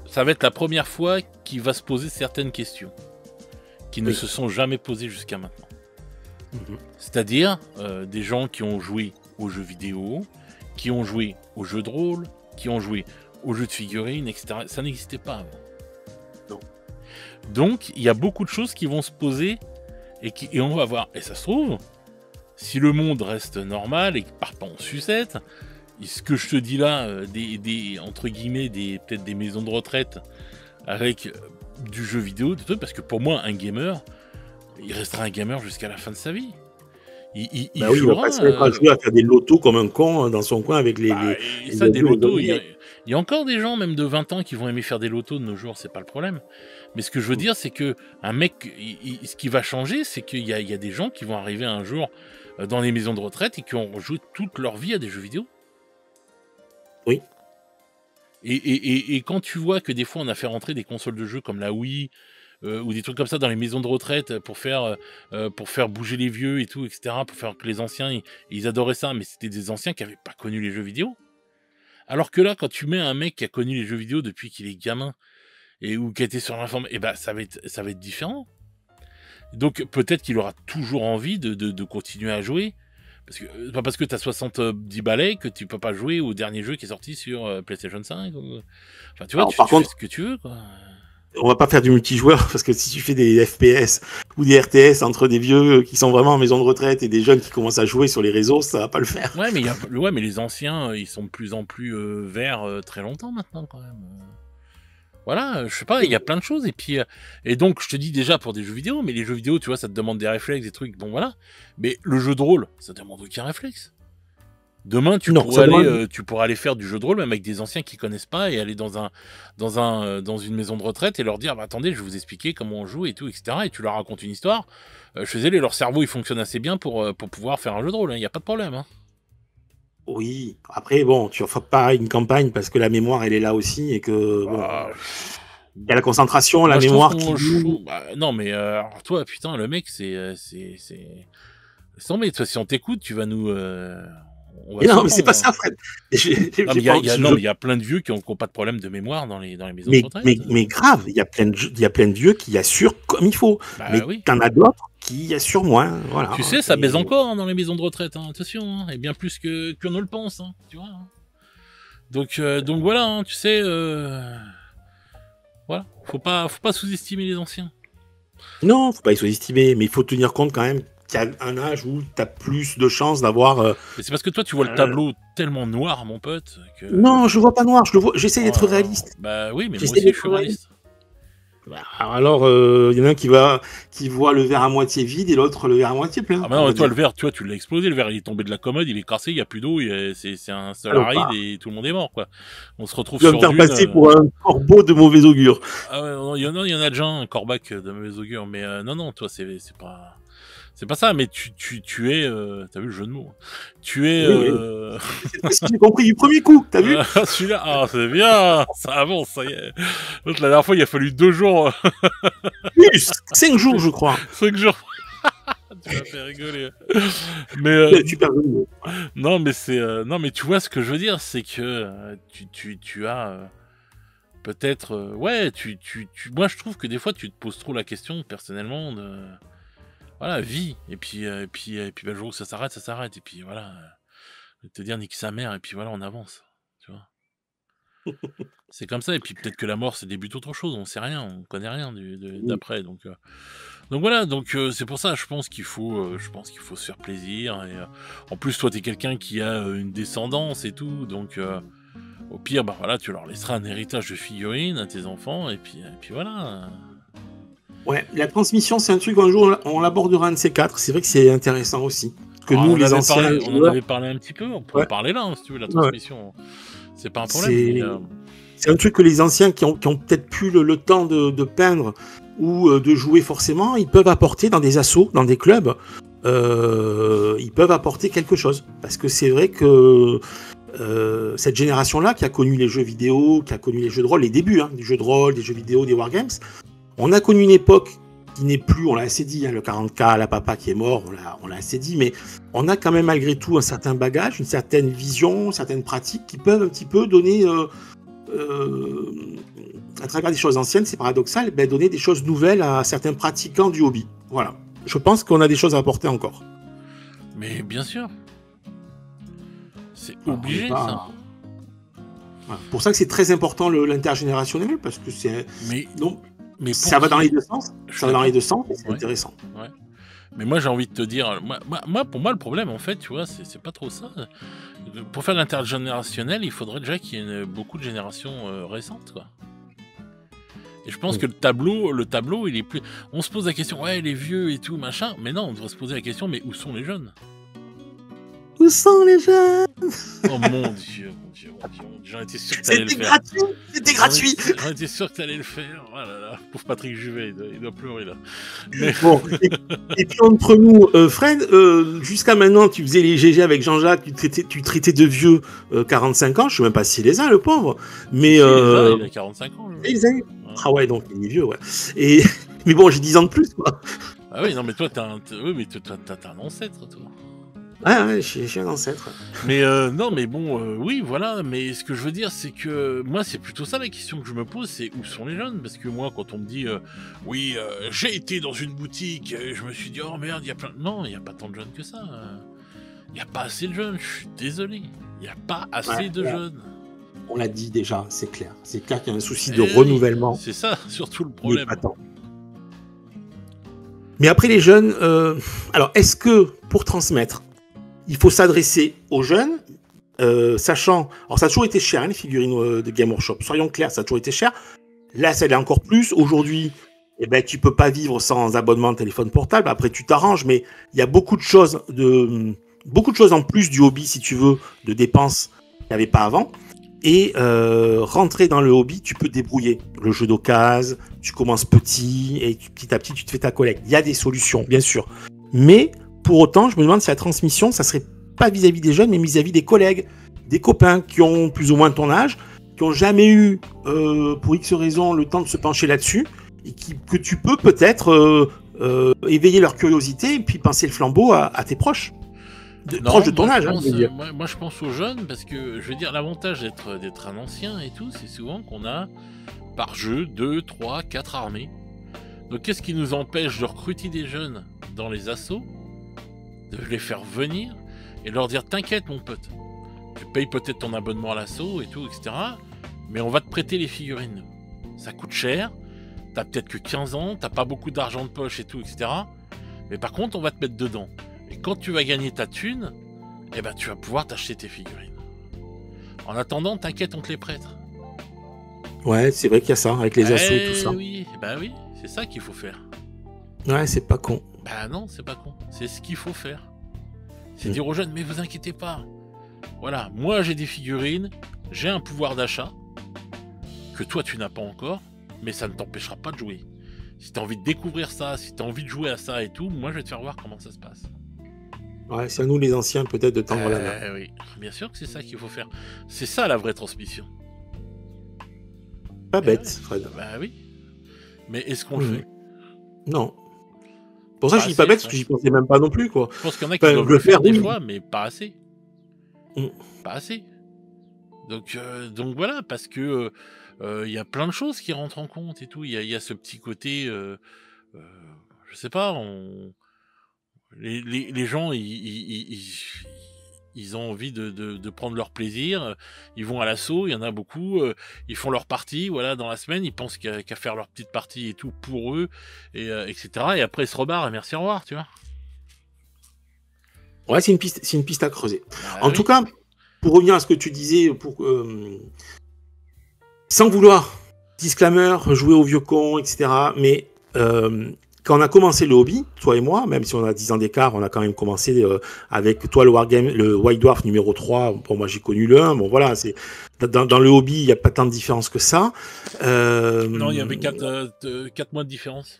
ça va être la première fois qu'il va se poser certaines questions qui ne se sont jamais posées jusqu'à maintenant. C'est-à-dire des gens qui ont joué aux jeux vidéo, qui ont joué aux jeux de rôle, qui ont joué aux jeux de figurines, etc. Ça n'existait pas avant. Non. Donc, il y a beaucoup de choses qui vont se poser et on va voir. Et ça se trouve, si le monde reste normal et qu'il ne part pas en sucette, ce que je te dis là, entre guillemets, peut-être des maisons de retraite avec du jeu vidéo, des trucs, parce que pour moi, un gamer, il restera un gamer jusqu'à la fin de sa vie. Il jouera, va pas se mettre à jouer à faire des lotos comme un con dans son coin avec des lotos. Il y a encore des gens, même de 20 ans, qui vont aimer faire des lotos de nos jours, c'est pas le problème. Mais ce que je veux dire, c'est que un mec, ce qui va changer, c'est qu'il y a des gens qui vont arriver un jour dans les maisons de retraite et qui ont joué toute leur vie à des jeux vidéo. Oui. Et quand tu vois que des fois on a fait rentrer des consoles de jeux comme la Wii ou des trucs comme ça dans les maisons de retraite pour faire bouger les vieux et tout, etc., pour faire que les anciens ils adoraient ça, mais c'était des anciens qui n'avaient pas connu les jeux vidéo. Alors que là, quand tu mets un mec qui a connu les jeux vidéo depuis qu'il est gamin ou qui a été sur l'informatique, ça va être différent. Donc peut-être qu'il aura toujours envie de continuer à jouer. Pas parce que tu as 70 balais que tu peux pas jouer au dernier jeu qui est sorti sur PlayStation 5. Enfin, tu vois, tu fais ce que tu veux, quoi. On va pas faire du multijoueur, parce que si tu fais des FPS ou des RTS entre des vieux qui sont vraiment en maison de retraite et des jeunes qui commencent à jouer sur les réseaux, ça va pas le faire. Ouais, mais les anciens, ils sont de plus en plus verts très longtemps maintenant, quand même. Voilà, je sais pas, il y a plein de choses. Et donc, je te dis déjà pour des jeux vidéo, mais les jeux vidéo, tu vois, ça te demande des réflexes, des trucs, bon voilà. Mais le jeu de rôle, ça demande aucun réflexe. Demain, tu pourras aller faire du jeu de rôle, même avec des anciens qui connaissent pas, et aller dans une maison de retraite et leur dire, attendez, je vais vous expliquer comment on joue et tout, etc. Et tu leur racontes une histoire. Leur cerveau, il fonctionne assez bien pour pouvoir faire un jeu de rôle, il n'y a pas de problème. Hein. Oui, après, bon, tu ne feras pas une campagne parce que la mémoire, elle est là aussi et que, il y a la concentration, la mémoire qui... non, mais alors toi, putain, le mec, c'est... Sans mais si on t'écoute, tu vas nous... non, mais c'est pas ça, Fred. Il y a plein de vieux qui n'ont pas de problème de mémoire dans les maisons de retraite. Mais grave, il y a plein de vieux qui assurent comme il faut. Mais t'en as d'autres qui assurent moins. Voilà. Tu sais, ça baise encore dans les maisons de retraite, hein, attention, et bien plus qu'on ne le pense, hein, tu vois. Hein. Donc voilà, hein, tu sais, voilà, faut pas sous-estimer les anciens. Non, faut pas les sous-estimer, mais il faut tenir compte quand même qu'il y a un âge où tu as plus de chances d'avoir... Mais c'est parce que toi, tu vois le tableau tellement noir, mon pote, que... Non, je le vois pas noir, j'essaie d'être réaliste. Bah oui, mais moi aussi, je suis réaliste. Alors, il y en a un qui voit le verre à moitié vide et l'autre le verre à moitié plein. Ah bah non, toi, le verre, tu vois, tu l'as explosé, le verre, il est tombé de la commode, il est cassé, il n'y a plus d'eau, c'est un seul aride et tout le monde est mort, quoi. On se retrouve sur Dune... Tu vas me faire passer pour un corbeau de mauvais augure. Ah ouais, il y en a déjà un corbac de mauvais augure, mais non, toi, c'est pas... C'est pas ça, mais tu es... T'as vu le jeu de mots? Tu es... J'ai compris du premier coup, t'as vu? Celui-là, c'est bien. Ça avance, ça y est. L'autre, la dernière fois, il a fallu 2 jours. Plus 5 jours, je crois. 5 jours. Tu m'as fait rigoler. Mais super joli. non, mais c'est non, mais tu vois ce que je veux dire, c'est que tu as peut-être ouais, moi je trouve que des fois tu te poses trop la question personnellement de voilà, vie et puis bah, le jour où ça s'arrête et puis voilà, te dire nique sa mère et puis voilà, on avance, tu vois. C'est comme ça et puis peut-être que la mort, c'est le début d'autre chose, on sait rien, on connaît rien d'après donc voilà, c'est pour ça, je pense qu'il faut se faire plaisir et en plus, toi, t'es quelqu'un qui a une descendance et tout, donc au pire, bah voilà, tu leur laisseras un héritage de figurines à tes enfants et puis voilà. Ouais, la transmission, c'est un truc un jour on l'abordera un de ces quatre. C'est vrai que c'est intéressant aussi. Que Alors, nous, les anciens, on en avait parlé un petit peu, on peut en ouais, parler là, hein, si tu veux, la ouais. transmission, c'est pas un problème. Mais, c'est un truc que les anciens qui ont peut-être plus le temps de peindre ou de jouer forcément, ils peuvent apporter dans des assos, dans des clubs, ils peuvent apporter quelque chose. Parce que c'est vrai que cette génération-là, qui a connu les jeux vidéo, qui a connu les jeux de rôle, les débuts des jeux de rôle, des jeux vidéo, des wargames, on a connu une époque qui n'est plus, on l'a assez dit, le 40K, la papa qui est mort, on l'a assez dit, mais on a quand même malgré tout un certain bagage, une certaine vision, certaines pratiques qui peuvent un petit peu donner, à travers des choses anciennes, c'est paradoxal, donner des choses nouvelles à certains pratiquants du hobby. Voilà. Je pense qu'on a des choses à apporter encore. Mais bien sûr. C'est obligé, ça. Voilà. Pour ça que c'est très important l'intergénérationnel, parce que c'est... Mais ça va dans les deux sens. Ça va dans les deux sens, et c'est intéressant. Ouais. Mais moi, j'ai envie de te dire, pour moi, le problème, en fait, tu vois, c'est pas trop ça. Pour faire l'intergénérationnel, il faudrait déjà qu'il y ait beaucoup de générations récentes, quoi. Et je pense que le tableau, il est plus... On se pose la question, ouais, les vieux et tout, machin. Mais non, on devrait se poser la question, mais où sont les jeunes ? Où sont les jeunes ? Oh mon Dieu. J'en étais sûr que t'allais le faire. C'était gratuit. J'en étais sûr que t'allais le faire. Oh là là, pauvre Patrick Juvet, il doit pleurer là. Mais... Bon, et puis entre nous, Fred, jusqu'à maintenant, tu faisais les GG avec Jean-Jacques, tu traitais de vieux 45 ans. Je sais même pas s'il les a, le pauvre. Mais il a 45 ans. Ah ouais, donc il est vieux, ouais. Mais bon, j'ai 10 ans de plus, quoi. Ah oui, non, mais toi, t'as un ancêtre, toi. Ouais, je suis un ancêtre. Mais non, mais bon, oui, voilà. Mais ce que je veux dire, c'est que moi, c'est plutôt ça la question que je me pose, c'est où sont les jeunes ? Parce que moi, quand on me dit, oui, j'ai été dans une boutique, je me suis dit, oh merde, il y a plein... Non, il n'y a pas tant de jeunes que ça. Il n'y a pas assez de jeunes, je suis désolé. Il n'y a pas assez de jeunes. On l'a dit déjà, c'est clair. C'est clair qu'il y a un souci de renouvellement. C'est ça, surtout le problème. Mais après, les jeunes... Alors, est-ce que, pour transmettre, il faut s'adresser aux jeunes, sachant... Alors, ça a toujours été cher, les figurines de Game Workshop. Soyons clairs, ça a toujours été cher. Là, ça l'est encore plus. Aujourd'hui, tu peux pas vivre sans abonnement de téléphone portable. Après, tu t'arranges, mais il y a beaucoup de choses en plus du hobby, si tu veux, de dépenses qu'il n'y avait pas avant. Et rentrer dans le hobby, tu peux te débrouiller. Le jeu d'occasion, tu commences petit, et petit à petit, tu te fais ta collecte. Il y a des solutions, bien sûr. Mais... Pour autant, je me demande si la transmission, ça serait pas vis-à-vis des jeunes, mais vis-à-vis des collègues, des copains qui ont plus ou moins ton âge, qui n'ont jamais eu, pour X raisons, le temps de se pencher là-dessus, et que tu peux peut-être éveiller leur curiosité et puis passer le flambeau à tes proches, proches de ton âge. Moi, je pense aux jeunes parce que, je veux dire, l'avantage d'être un ancien et tout, c'est souvent qu'on a, par jeu, 2, 3, 4 armées. Donc, qu'est-ce qui nous empêche de recruter des jeunes dans les assos ? De les faire venir et de leur dire t'inquiète mon pote, tu payes peut-être ton abonnement à l'assaut et tout, etc. Mais on va te prêter les figurines. Ça coûte cher, t'as peut-être que 15 ans, t'as pas beaucoup d'argent de poche et tout, etc. Mais par contre, on va te mettre dedans. Et quand tu vas gagner ta thune, tu vas pouvoir t'acheter tes figurines. En attendant, t'inquiète, on te les prête. Ouais, c'est vrai qu'il y a ça, avec les assos et tout ça. Oui, c'est ça qu'il faut faire. Ouais, c'est pas con. Bah non, c'est pas con. C'est ce qu'il faut faire. C'est dire aux jeunes, mais vous inquiétez pas. Voilà, moi j'ai des figurines, j'ai un pouvoir d'achat que toi tu n'as pas encore, mais ça ne t'empêchera pas de jouer. Si t'as envie de découvrir ça, si t'as envie de jouer à ça et tout, moi je vais te faire voir comment ça se passe. Ouais, c'est à nous les anciens peut-être de tendre la main. Oui, bien sûr que c'est ça qu'il faut faire. C'est ça la vraie transmission. Pas bête, Fred. Bah oui. Mais est-ce qu'on le fait ? Non. Pour ça, je dis pas bête, parce que j'y pensais même pas non plus, quoi. Je pense qu'il y en a qui doivent le faire des fois, mais pas assez. Mm. Pas assez. Donc voilà, parce que il y a plein de choses qui rentrent en compte et tout. Il y a ce petit côté, je sais pas, les gens, ils ont envie de prendre leur plaisir. Ils vont à l'assaut, il y en a beaucoup. Ils font leur partie, voilà, dans la semaine. Ils pensent qu'à faire leur petite partie et tout pour eux, etc. Et après, ils se rebarrent et merci, au revoir, tu vois. Ouais, c'est une piste à creuser. En tout cas, pour revenir à ce que tu disais, sans vouloir, disclaimer, jouer au vieux con, etc. Mais quand on a commencé le hobby, toi et moi, même si on a 10 ans d'écart, on a quand même commencé avec toi le Wargame, le White Dwarf numéro 3. Bon, moi j'ai connu le 1. Bon, voilà, c'est dans le hobby, il n'y a pas tant de différence que ça. Non, il y avait 4 mois de différence.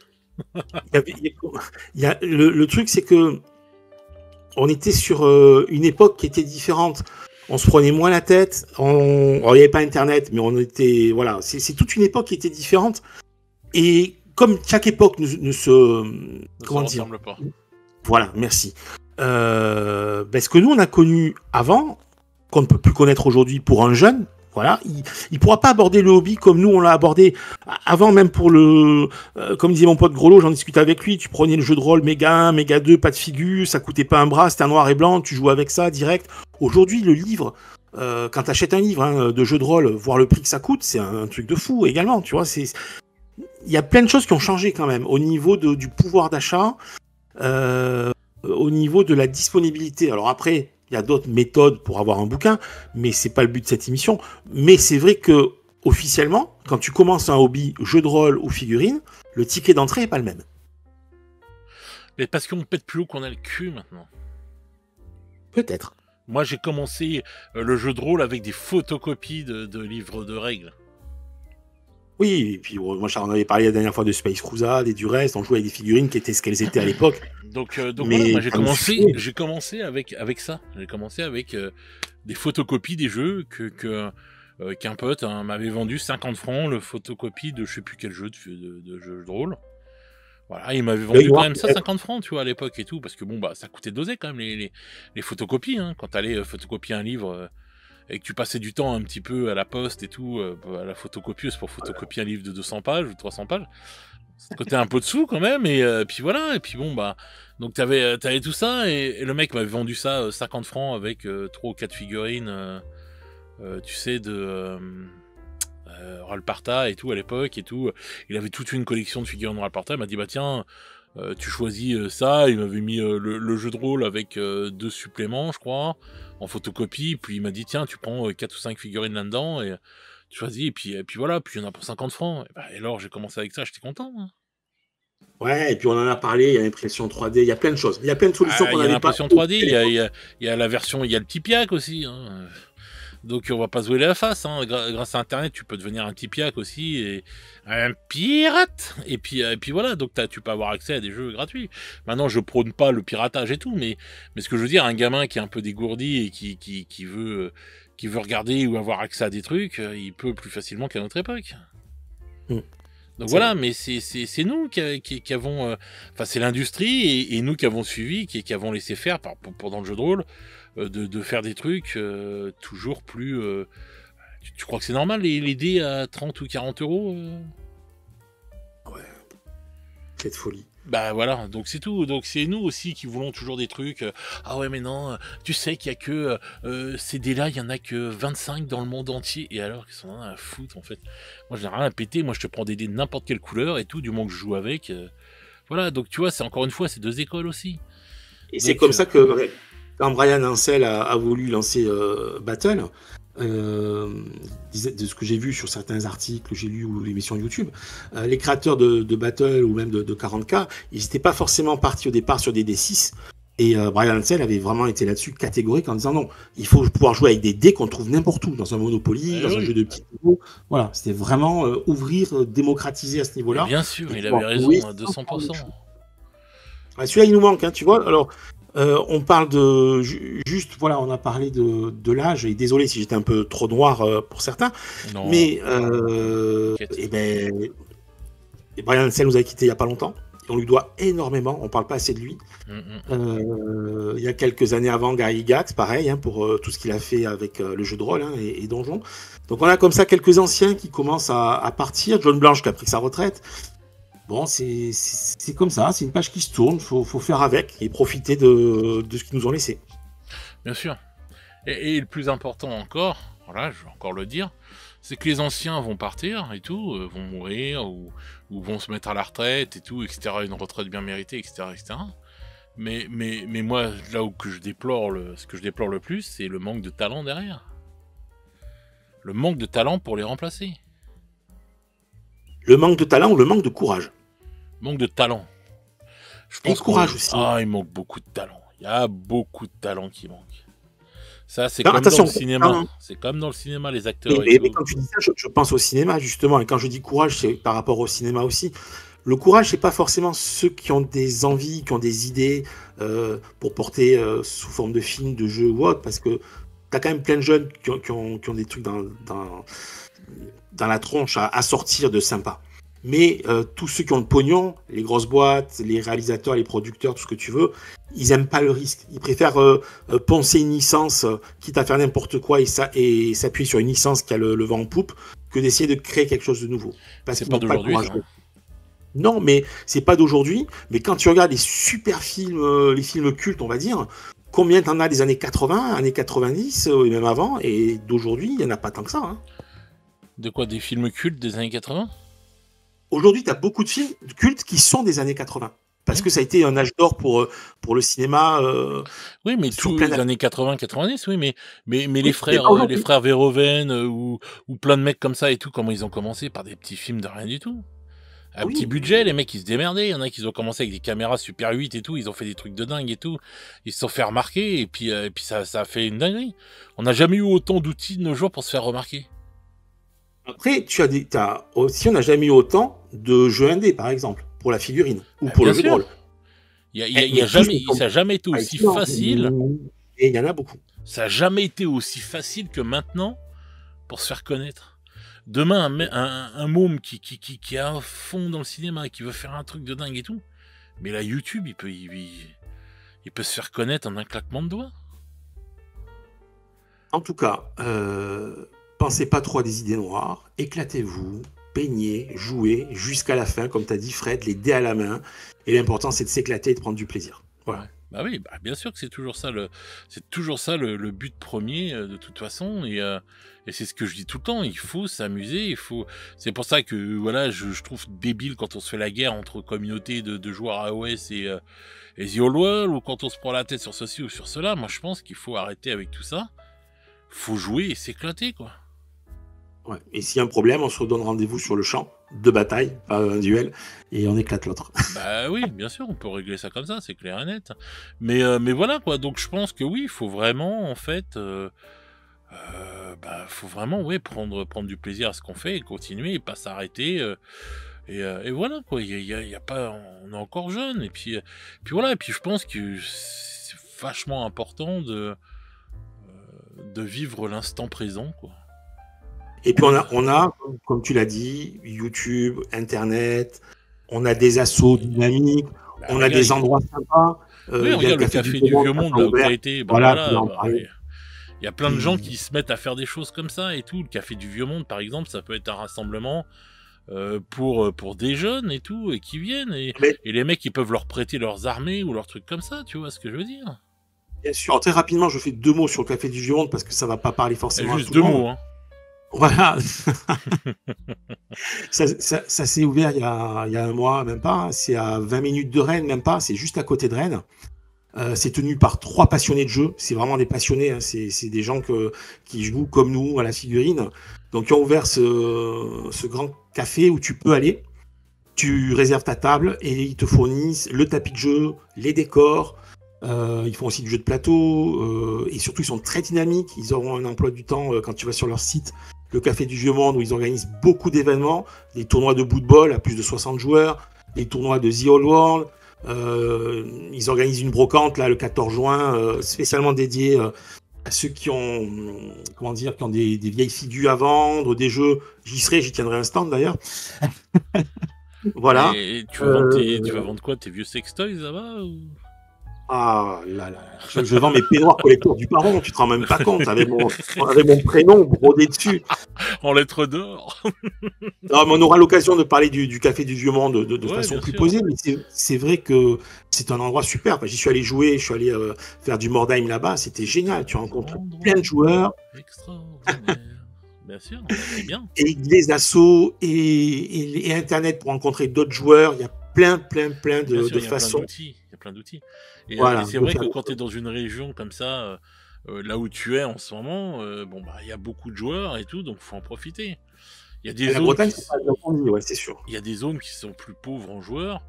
Le truc, c'est que on était sur une époque qui était différente. On se prenait moins la tête. Il n'y avait pas Internet, mais on était... Voilà, c'est toute une époque qui était différente. Et comme chaque époque ne se... Comment dire ? Ressemble pas. Voilà, merci. Ce que nous, on a connu avant, qu'on ne peut plus connaître aujourd'hui pour un jeune, voilà, il ne pourra pas aborder le hobby comme nous, on l'a abordé avant, même pour le... comme disait mon pote Groslo, j'en discutais avec lui, tu prenais le jeu de rôle méga 1, méga 2, pas de figure, ça coûtait pas un bras, c'était un noir et blanc, tu jouais avec ça direct. Aujourd'hui, le livre, quand tu achètes un livre de jeu de rôle, voir le prix que ça coûte, c'est un truc de fou également, tu vois. Il y a plein de choses qui ont changé quand même, au niveau du pouvoir d'achat, au niveau de la disponibilité. Alors après, il y a d'autres méthodes pour avoir un bouquin, mais c'est pas le but de cette émission. Mais c'est vrai que, officiellement, quand tu commences un hobby, jeu de rôle ou figurine, le ticket d'entrée est pas le même. Mais parce qu'on pète plus haut qu'on a le cul maintenant. Peut-être. Moi, j'ai commencé le jeu de rôle avec des photocopies de livres de règles. Oui, et puis moi j'en avais parlé la dernière fois de Space Crusade et du reste, on jouait avec des figurines qui étaient ce qu'elles étaient à l'époque. Donc voilà, moi j'ai commencé avec ça. J'ai commencé avec des photocopies des jeux qu'un pote m'avait vendu 50 francs, le photocopie de je sais plus quel jeu de jeu de rôle. Voilà, il m'avait vendu quand même ça 50 francs, tu vois, à l'époque et tout, parce que bon, bah ça coûtait dosé quand même les photocopies, hein, quand t'allais photocopier un livre... et que tu passais du temps un petit peu à la poste et tout, à la photocopieuse pour photocopier un livre de 200 pages ou 300 pages, ça coûtait un peu de sous quand même, et puis voilà, et puis bon, bah, donc t'avais tout ça, et le mec m'avait vendu ça 50 francs avec 3 ou 4 figurines, tu sais, de Ralparta et tout à l'époque, et tout. Il avait toute une collection de figurines Ralparta, il m'a dit, bah tiens, tu choisis ça. Il m'avait mis le jeu de rôle avec 2 suppléments, je crois, en photocopie, puis il m'a dit tiens, tu prends 4 ou 5 figurines là-dedans et tu choisis, et puis voilà, puis il y en a pour 50 francs. Et alors j'ai commencé avec ça, j'étais content. Hein. Ouais, et puis on en a parlé, il y a l'impression 3D, il y a plein de choses, il y a plein de solutions qu'on n'avait pas. Il y a l'impression 3D, il y a la version, il y a le Tipiak aussi. Hein. Donc on va pas se voiler la face, hein. Grâce à Internet, tu peux devenir un Tipiak aussi, et un pirate. Et puis voilà, donc tu peux avoir accès à des jeux gratuits. Maintenant, je prône pas le piratage et tout, mais ce que je veux dire, un gamin qui est un peu dégourdi et qui veut regarder ou avoir accès à des trucs, il peut plus facilement qu'à notre époque. Donc voilà, mais c'est nous qui avons... Enfin, c'est l'industrie et nous qui avons suivi, qui avons laissé faire pendant le jeu de rôle, de faire des trucs toujours plus... Tu crois que c'est normal, les dés à 30 ou 40 euros Ouais, quelle folie. Bah voilà, donc c'est tout. Donc c'est nous aussi qui voulons toujours des trucs. Ah ouais, mais non, tu sais qu'il y a que ces dés-là, il y en a que 25 dans le monde entier. Et alors, qu'ils sont en a à foutre en fait. Moi, j'ai rien à péter. Moi, je te prends des dés de n'importe quelle couleur et tout, du moment que je joue avec. Voilà, donc tu vois, c'est encore une fois, c'est 2 écoles aussi. Et donc, c'est comme ça que quand Brian Ansel a voulu lancer Battle, de ce que j'ai vu sur certains articles que j'ai lus ou l'émission YouTube, les créateurs de Battle ou même de 40K, ils n'étaient pas forcément partis au départ sur des D6, et Brian Ansel avait vraiment été là-dessus catégorique en disant non, il faut pouvoir jouer avec des dés qu'on trouve n'importe où, dans un Monopoly, dans un jeu de petits niveaux. Voilà, c'était vraiment ouvrir, démocratiser à ce niveau-là. Mais bien sûr, il avait raison à 200%. Celui-là, il nous manque, hein, tu vois. Alors, on parle de... Juste, voilà, on a parlé de l'âge, et désolé si j'étais un peu trop noir pour certains, non, mais Brian Ansel nous a quittés il n'y a pas longtemps, On lui doit énormément, on parle pas assez de lui. Il y a quelques années avant, Gary Gygax, pareil, hein, pour tout ce qu'il a fait avec le jeu de rôle hein, et Donjon. Donc on a comme ça quelques anciens qui commencent à partir. John Blanche qui a pris sa retraite. Bon, c'est comme ça, c'est une page qui se tourne, faut faire avec et profiter de ce qu'ils nous ont laissé. Bien sûr. Et le plus important encore, voilà, je vais encore le dire, c'est que les anciens vont partir et tout, vont mourir ou vont se mettre à la retraite et tout, etc. Une retraite bien méritée, etc., etc. Mais moi, là où ce que je déplore le plus, c'est le manque de talent derrière. Le manque de talent pour les remplacer. Le manque de talent ou le manque de courage? Manque de talent. Je pense courage aussi. Ah, il manque beaucoup de talent. Il y a beaucoup de talent qui manque. Ça, c'est comme dans le cinéma. C'est comme dans le cinéma, les acteurs. Mais quand tu dis ça, je pense au cinéma, justement. Et quand je dis courage, c'est par rapport au cinéma aussi. Le courage, c'est pas forcément ceux qui ont des envies, qui ont des idées pour porter sous forme de film, de jeu ou autre. Parce que t'as quand même plein de jeunes qui ont des trucs dans la tronche à sortir de sympa. Mais tous ceux qui ont le pognon, les grosses boîtes, les réalisateurs, les producteurs, tout ce que tu veux, ils aiment pas le risque. Ils préfèrent poncer une licence, quitte à faire n'importe quoi et s'appuyer sur une licence qui a le vent en poupe, que d'essayer de créer quelque chose de nouveau. Parce c'est pas d'aujourd'hui. Non, mais c'est pas d'aujourd'hui. Mais quand tu regardes les super films, les films cultes, on va dire, combien t'en as des années 80, années 90, et même avant, et d'aujourd'hui, il y en a pas tant que ça. Hein. De quoi, des films cultes des années 80 ? Aujourd'hui, tu as beaucoup de films cultes qui sont des années 80. Parce que ça a été un âge d'or pour le cinéma. Oui, mais tous les années 80-90, oui, mais les frères Verhoeven ou plein de mecs comme ça et tout, comment ils ont commencé par des petits films de rien du tout. À petit budget, les mecs ils se démerdaient. Il y en a qui ont commencé avec des caméras Super 8 et tout, ils ont fait des trucs de dingue et tout. Ils se sont fait remarquer et puis ça a fait une dinguerie. On n'a jamais eu autant d'outils de nos jours pour se faire remarquer. Après, aussi, on n'a jamais eu autant de jeux indés, par exemple, pour la figurine ou pour le jeu de rôle. Ça n'a jamais été aussi facile. Et il y en a beaucoup. Ça n'a jamais été aussi facile que maintenant pour se faire connaître. Demain, un môme qui est à fond dans le cinéma, qui veut faire un truc de dingue et tout, mais là, YouTube, il peut se faire connaître en un claquement de doigts. En tout cas, pensez pas trop à des idées noires, éclatez-vous, peignez, jouez, jusqu'à la fin, comme tu as dit Fred, les dés à la main, et l'important c'est de s'éclater et de prendre du plaisir. Voilà. Ouais. Bah oui, bien sûr que c'est toujours ça le but premier de toute façon, et c'est ce que je dis tout le temps, il faut s'amuser, c'est pour ça que voilà, je trouve débile quand on se fait la guerre entre communautés de joueurs AOS et The Old World, ou quand on se prend la tête sur ceci ou sur cela. Moi je pense qu'il faut arrêter avec tout ça, faut jouer et s'éclater quoi. Ouais. Et s'il y a un problème, on se redonne rendez-vous sur le champ de bataille, pas un duel, et on éclate l'autre. Bah oui, bien sûr, on peut régler ça comme ça, c'est clair et net. Mais voilà quoi, donc je pense que oui, il faut vraiment en fait, faut vraiment prendre du plaisir à ce qu'on fait et continuer et pas s'arrêter. Et voilà quoi, il y a pas, on est encore jeune et puis voilà, et puis je pense que c'est vachement important de vivre l'instant présent quoi. Et puis on a, comme tu l'as dit, YouTube, Internet, on a des assos dynamiques, on a des endroits sympas. Oui, il y a le Café du Vieux Monde là où tu as été. Il y a plein de gens qui se mettent à faire des choses comme ça et tout. Le Café du Vieux Monde, par exemple, ça peut être un rassemblement pour des jeunes et tout, et qui viennent. Et les mecs, ils peuvent leur prêter leurs armées ou leurs trucs comme ça, tu vois ce que je veux dire? Bien sûr. Alors, très rapidement, je fais 2 mots sur le Café du Vieux Monde parce que ça va pas parler forcément juste à tout le monde. 2 mots, hein. Voilà. ça s'est ouvert il y a un mois, même pas. C'est à 20 minutes de Rennes, même pas. C'est juste à côté de Rennes. C'est tenu par 3 passionnés de jeu. C'est vraiment des passionnés. Hein. C'est des gens qui jouent comme nous à la figurine. Donc, ils ont ouvert ce grand café où tu peux aller. Tu réserves ta table et ils te fournissent le tapis de jeu, les décors. Ils font aussi du jeu de plateau. Et surtout, ils sont très dynamiques. Ils auront un emploi du temps quand tu vas sur leur site. Le Café du Vieux Monde, où ils organisent beaucoup d'événements, des tournois de bout de bol à plus de 60 joueurs, des tournois de The Old World. Ils organisent une brocante là le 14 juin, spécialement dédiée à ceux qui ont, qui ont des vieilles figures à vendre, des jeux. J'y tiendrai un stand d'ailleurs. Voilà. Et tu vas vendre quoi? Tes vieux sextoys là-bas ou... Ah là là, je vends mes peignoirs collecteurs du Baron, tu te rends même pas compte, avec mon prénom brodé dessus. En lettres d'or. Non, mais on aura l'occasion de parler du Café du Vieux Monde de façon plus sûr. posée, mais c'est vrai que c'est un endroit super. Enfin, j'y suis allé jouer, je suis allé faire du Mordheim là-bas, c'était génial. Tu rencontres plein de joueurs. Extraordinaire. Bien sûr, c'est bien. Et les assos et Internet pour rencontrer d'autres joueurs, il y a plein de façons. Il y a plein d'outils. Et, Voilà, et c'est vrai que quand tu es dans une région comme ça, là où tu es en ce moment, il y a beaucoup de joueurs et tout, donc faut en profiter. Il y a des zones Bretagne, c'est sûr. Il y a des zones qui sont plus pauvres en joueurs.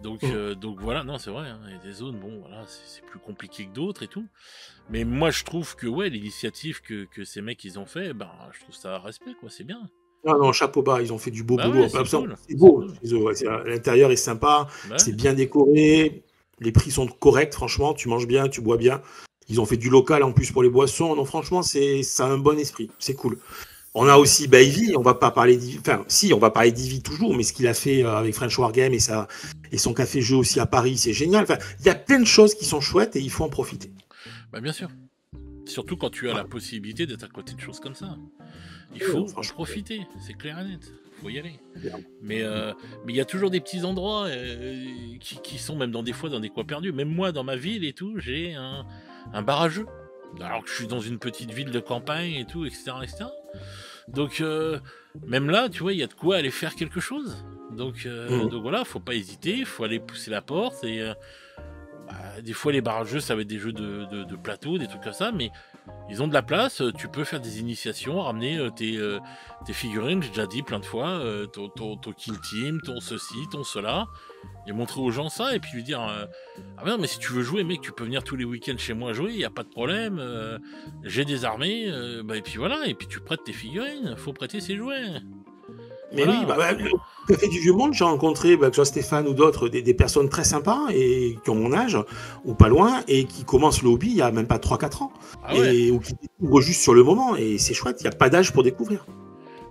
Donc voilà, non, c'est vrai, hein, il y a des zones, bon, voilà, c'est plus compliqué que d'autres et tout. Mais moi, je trouve que, ouais, l'initiative que ces mecs, ils ont fait, je trouve ça à respect, quoi, c'est bien. Non, chapeau bas, ils ont fait du beau boulot. Ouais, c'est cool. C'est beau. L'intérieur est sympa, c'est bien décoré, les prix sont corrects, franchement, tu manges bien, tu bois bien. Ils ont fait du local en plus pour les boissons, donc franchement, ça a un bon esprit, c'est cool. On a aussi Ivy, on va pas parler d'Ivy, enfin si, on va parler d'Ivy toujours, mais ce qu'il a fait avec French Wargame et son café-jeu aussi à Paris, c'est génial. Enfin, il y a plein de choses qui sont chouettes et il faut en profiter. Bien sûr. Surtout quand tu as la possibilité d'être à côté de choses comme ça. Il faut en profiter, c'est clair et net. Il faut y aller. Bien. Mais il y a toujours des petits endroits qui sont même dans des coins perdus. Même moi, dans ma ville et tout, j'ai un bar à jeux. Alors que je suis dans une petite ville de campagne et tout, etc. Donc, même là, tu vois, il y a de quoi aller faire quelque chose. Donc voilà, faut pas hésiter, faut aller pousser la porte. Et des fois, les bars à jeux, ça va être des jeux de plateau, des trucs comme ça, mais ils ont de la place. Tu peux faire des initiations, ramener tes figurines, j'ai déjà dit plein de fois, ton kill team, ton ceci, ton cela, et montrer aux gens ça, et puis lui dire ah non, mais si tu veux jouer, mec, tu peux venir tous les week-ends chez moi jouer, il n'y a pas de problème, j'ai des armées, et puis voilà, et puis tu prêtes tes figurines, faut prêter ses jouets. Mais voilà. Oui, le Café du Vieux Monde, j'ai rencontré, que ce soit Stéphane ou d'autres, des personnes très sympas et qui ont mon âge, ou pas loin, et qui commencent le hobby il n'y a même pas 3-4 ans. Ou qui découvrent juste sur le moment, et c'est chouette, il n'y a pas d'âge pour découvrir.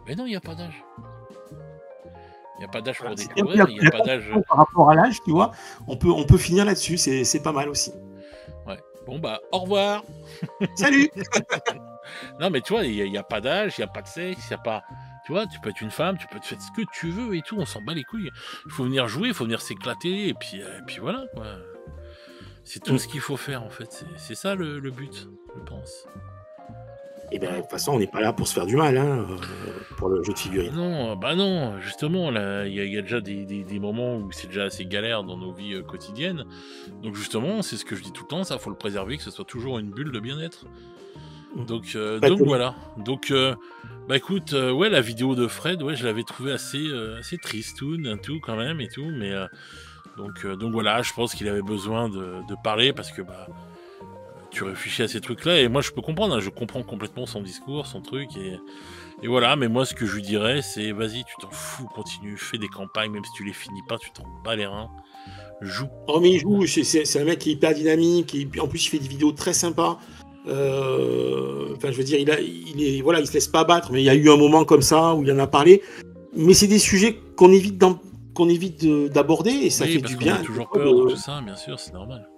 Mais non, il n'y a pas d'âge. Il n'y a pas d'âge pour découvrir, il n'y a pas d'âge. Par rapport à l'âge, tu vois, on peut finir là-dessus, c'est pas mal aussi. Ouais. Bon, au revoir. Salut. Non, mais tu vois, il n'y a pas d'âge, il n'y a pas de sexe, il n'y a pas... Tu vois, tu peux être une femme, tu peux te faire ce que tu veux et tout, on s'en bat les couilles. Il faut venir jouer, il faut venir s'éclater, et puis voilà, quoi. C'est tout ce qu'il faut faire, en fait. C'est ça le but, je pense. Et de toute façon, on n'est pas là pour se faire du mal, pour le jeu de figurines. Non, justement, là, il y a déjà des moments où c'est déjà assez galère dans nos vies quotidiennes. Donc justement, c'est ce que je dis tout le temps, ça, faut le préserver, que ce soit toujours une bulle de bien-être. Donc voilà. Donc écoute, la vidéo de Fred, je l'avais trouvé assez tristoun, tout quand même et tout, mais donc voilà, je pense qu'il avait besoin de parler parce que tu réfléchis à ces trucs-là et moi je peux comprendre, je comprends complètement son discours, son truc et voilà, mais moi ce que je lui dirais c'est vas-y, tu t'en fous, continue, fais des campagnes, même si tu les finis pas, tu t'en bats les reins, joue. Oh mais il joue, c'est un mec qui est hyper dynamique, en plus il fait des vidéos très sympas. Enfin, je veux dire, il se laisse pas abattre, mais il y a eu un moment comme ça où il en a parlé. Mais c'est des sujets qu'on évite d'aborder et ça fait du bien. On a toujours peur de tout ça, bien sûr, c'est normal.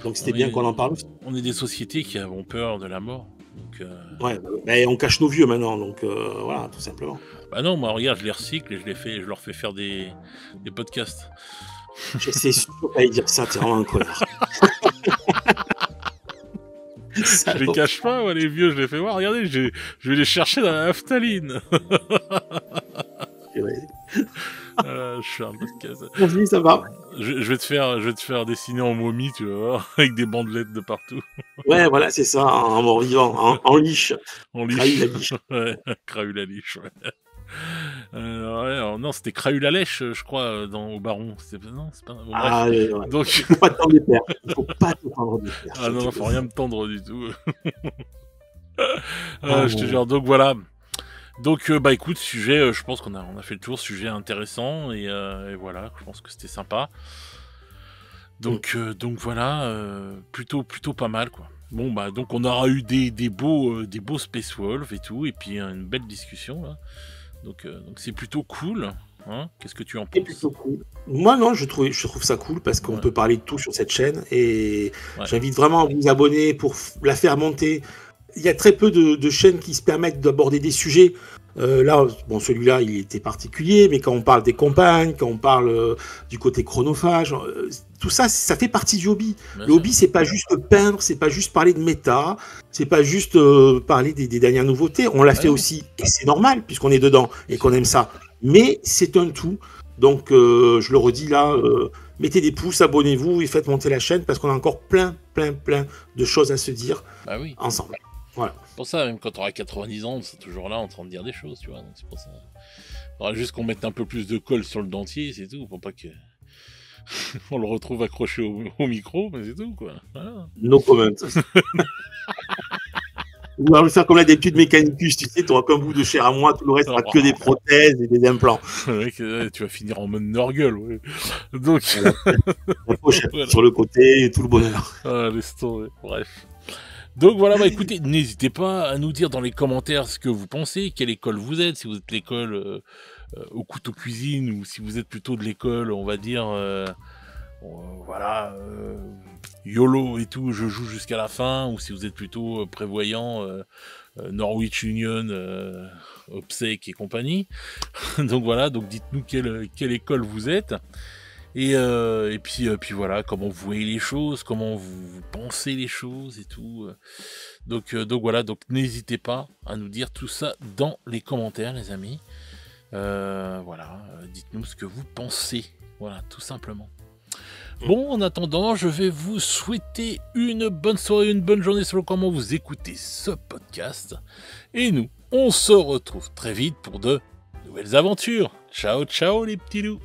Donc c'était bien qu'on en parle. On est des sociétés qui avons peur de la mort. Donc, mais on cache nos vieux maintenant, donc voilà, tout simplement. Non, moi regarde, je les recycle et je leur fais faire des podcasts. C'est sûr pas dire ça, t'es vraiment un connard. Je les cache pas, les vieux, je les fais voir. Regardez, je vais les chercher dans la naphtaline. Je fais un podcast. Vas-y, ça va. Je vais te faire dessiner en momie, tu vas voir, avec des bandelettes de partout. Ouais, voilà, c'est ça, en mort-vivant, en liche. En liche. Crahu la liche, ouais. Non, c'était Crahu la lèche, je crois, au Baron. Non, c'est pas. Bon, ouais. Donc... Il faut pas te tendre des perches. Il faut pas te tendre des perches. Ah non, faut rien me tendre du tout. Je te jure. Donc voilà. Donc écoute, sujet, je pense qu'on a fait le tour, sujet intéressant et voilà, je pense que c'était sympa. Donc voilà, plutôt pas mal quoi. Bon donc on aura eu des beaux Space Wolf et tout, et puis une belle discussion là. Donc c'est plutôt cool. Hein, qu'est-ce que tu en C'est penses? plutôt cool. Moi, non, je trouve ça cool parce qu'on peut parler de tout sur cette chaîne et j'invite vraiment à vous abonner pour la faire monter. Il y a très peu de chaînes qui se permettent d'aborder des sujets. Là, bon, celui-là, il était particulier, mais quand on parle des compagnes, quand on parle du côté chronophage, tout ça, ça fait partie du hobby. Le hobby, c'est pas juste peindre, c'est pas juste parler de méta, c'est pas juste parler des dernières nouveautés. On l'a fait aussi, et c'est normal puisqu'on est dedans et qu'on aime ça. Mais c'est un tout. Donc, je le redis là, mettez des pouces, abonnez-vous et faites monter la chaîne parce qu'on a encore plein de choses à se dire ensemble. Voilà. C'est pour ça, même quand on aura 90 ans, c'est toujours là en train de dire des choses, tu vois. Donc c'est pour ça. Il faudra juste qu'on mette un peu plus de colle sur le dentier, c'est tout, pour pas que on le retrouve accroché au micro, mais c'est tout, quoi. Voilà. No comment. On va faire comme la d'habitude Mechanicus, tu sais, tu n'auras qu'un bout de chair à moi, tout le reste sera que des prothèses et des implants. Tu vas finir en mode Norgueul, ouais. Donc, voilà. Sur le côté, tout le bonheur. Ah, laisse tomber. Bref. Donc voilà, bah écoutez, n'hésitez pas à nous dire dans les commentaires ce que vous pensez, quelle école vous êtes, si vous êtes l'école au couteau cuisine ou si vous êtes plutôt de l'école, on va dire, voilà, YOLO et tout, je joue jusqu'à la fin, ou si vous êtes plutôt prévoyant, Norwich Union, Obsec et compagnie. Donc voilà, donc dites-nous quelle école vous êtes. Et puis voilà, comment vous voyez les choses, comment vous pensez les choses et tout. Donc voilà, donc n'hésitez pas à nous dire tout ça dans les commentaires, les amis. Voilà, dites-nous ce que vous pensez. Voilà, tout simplement. Bon, en attendant, je vais vous souhaiter une bonne soirée, une bonne journée selon comment vous écoutez ce podcast. Et nous, on se retrouve très vite pour de nouvelles aventures. Ciao, ciao les petits loups.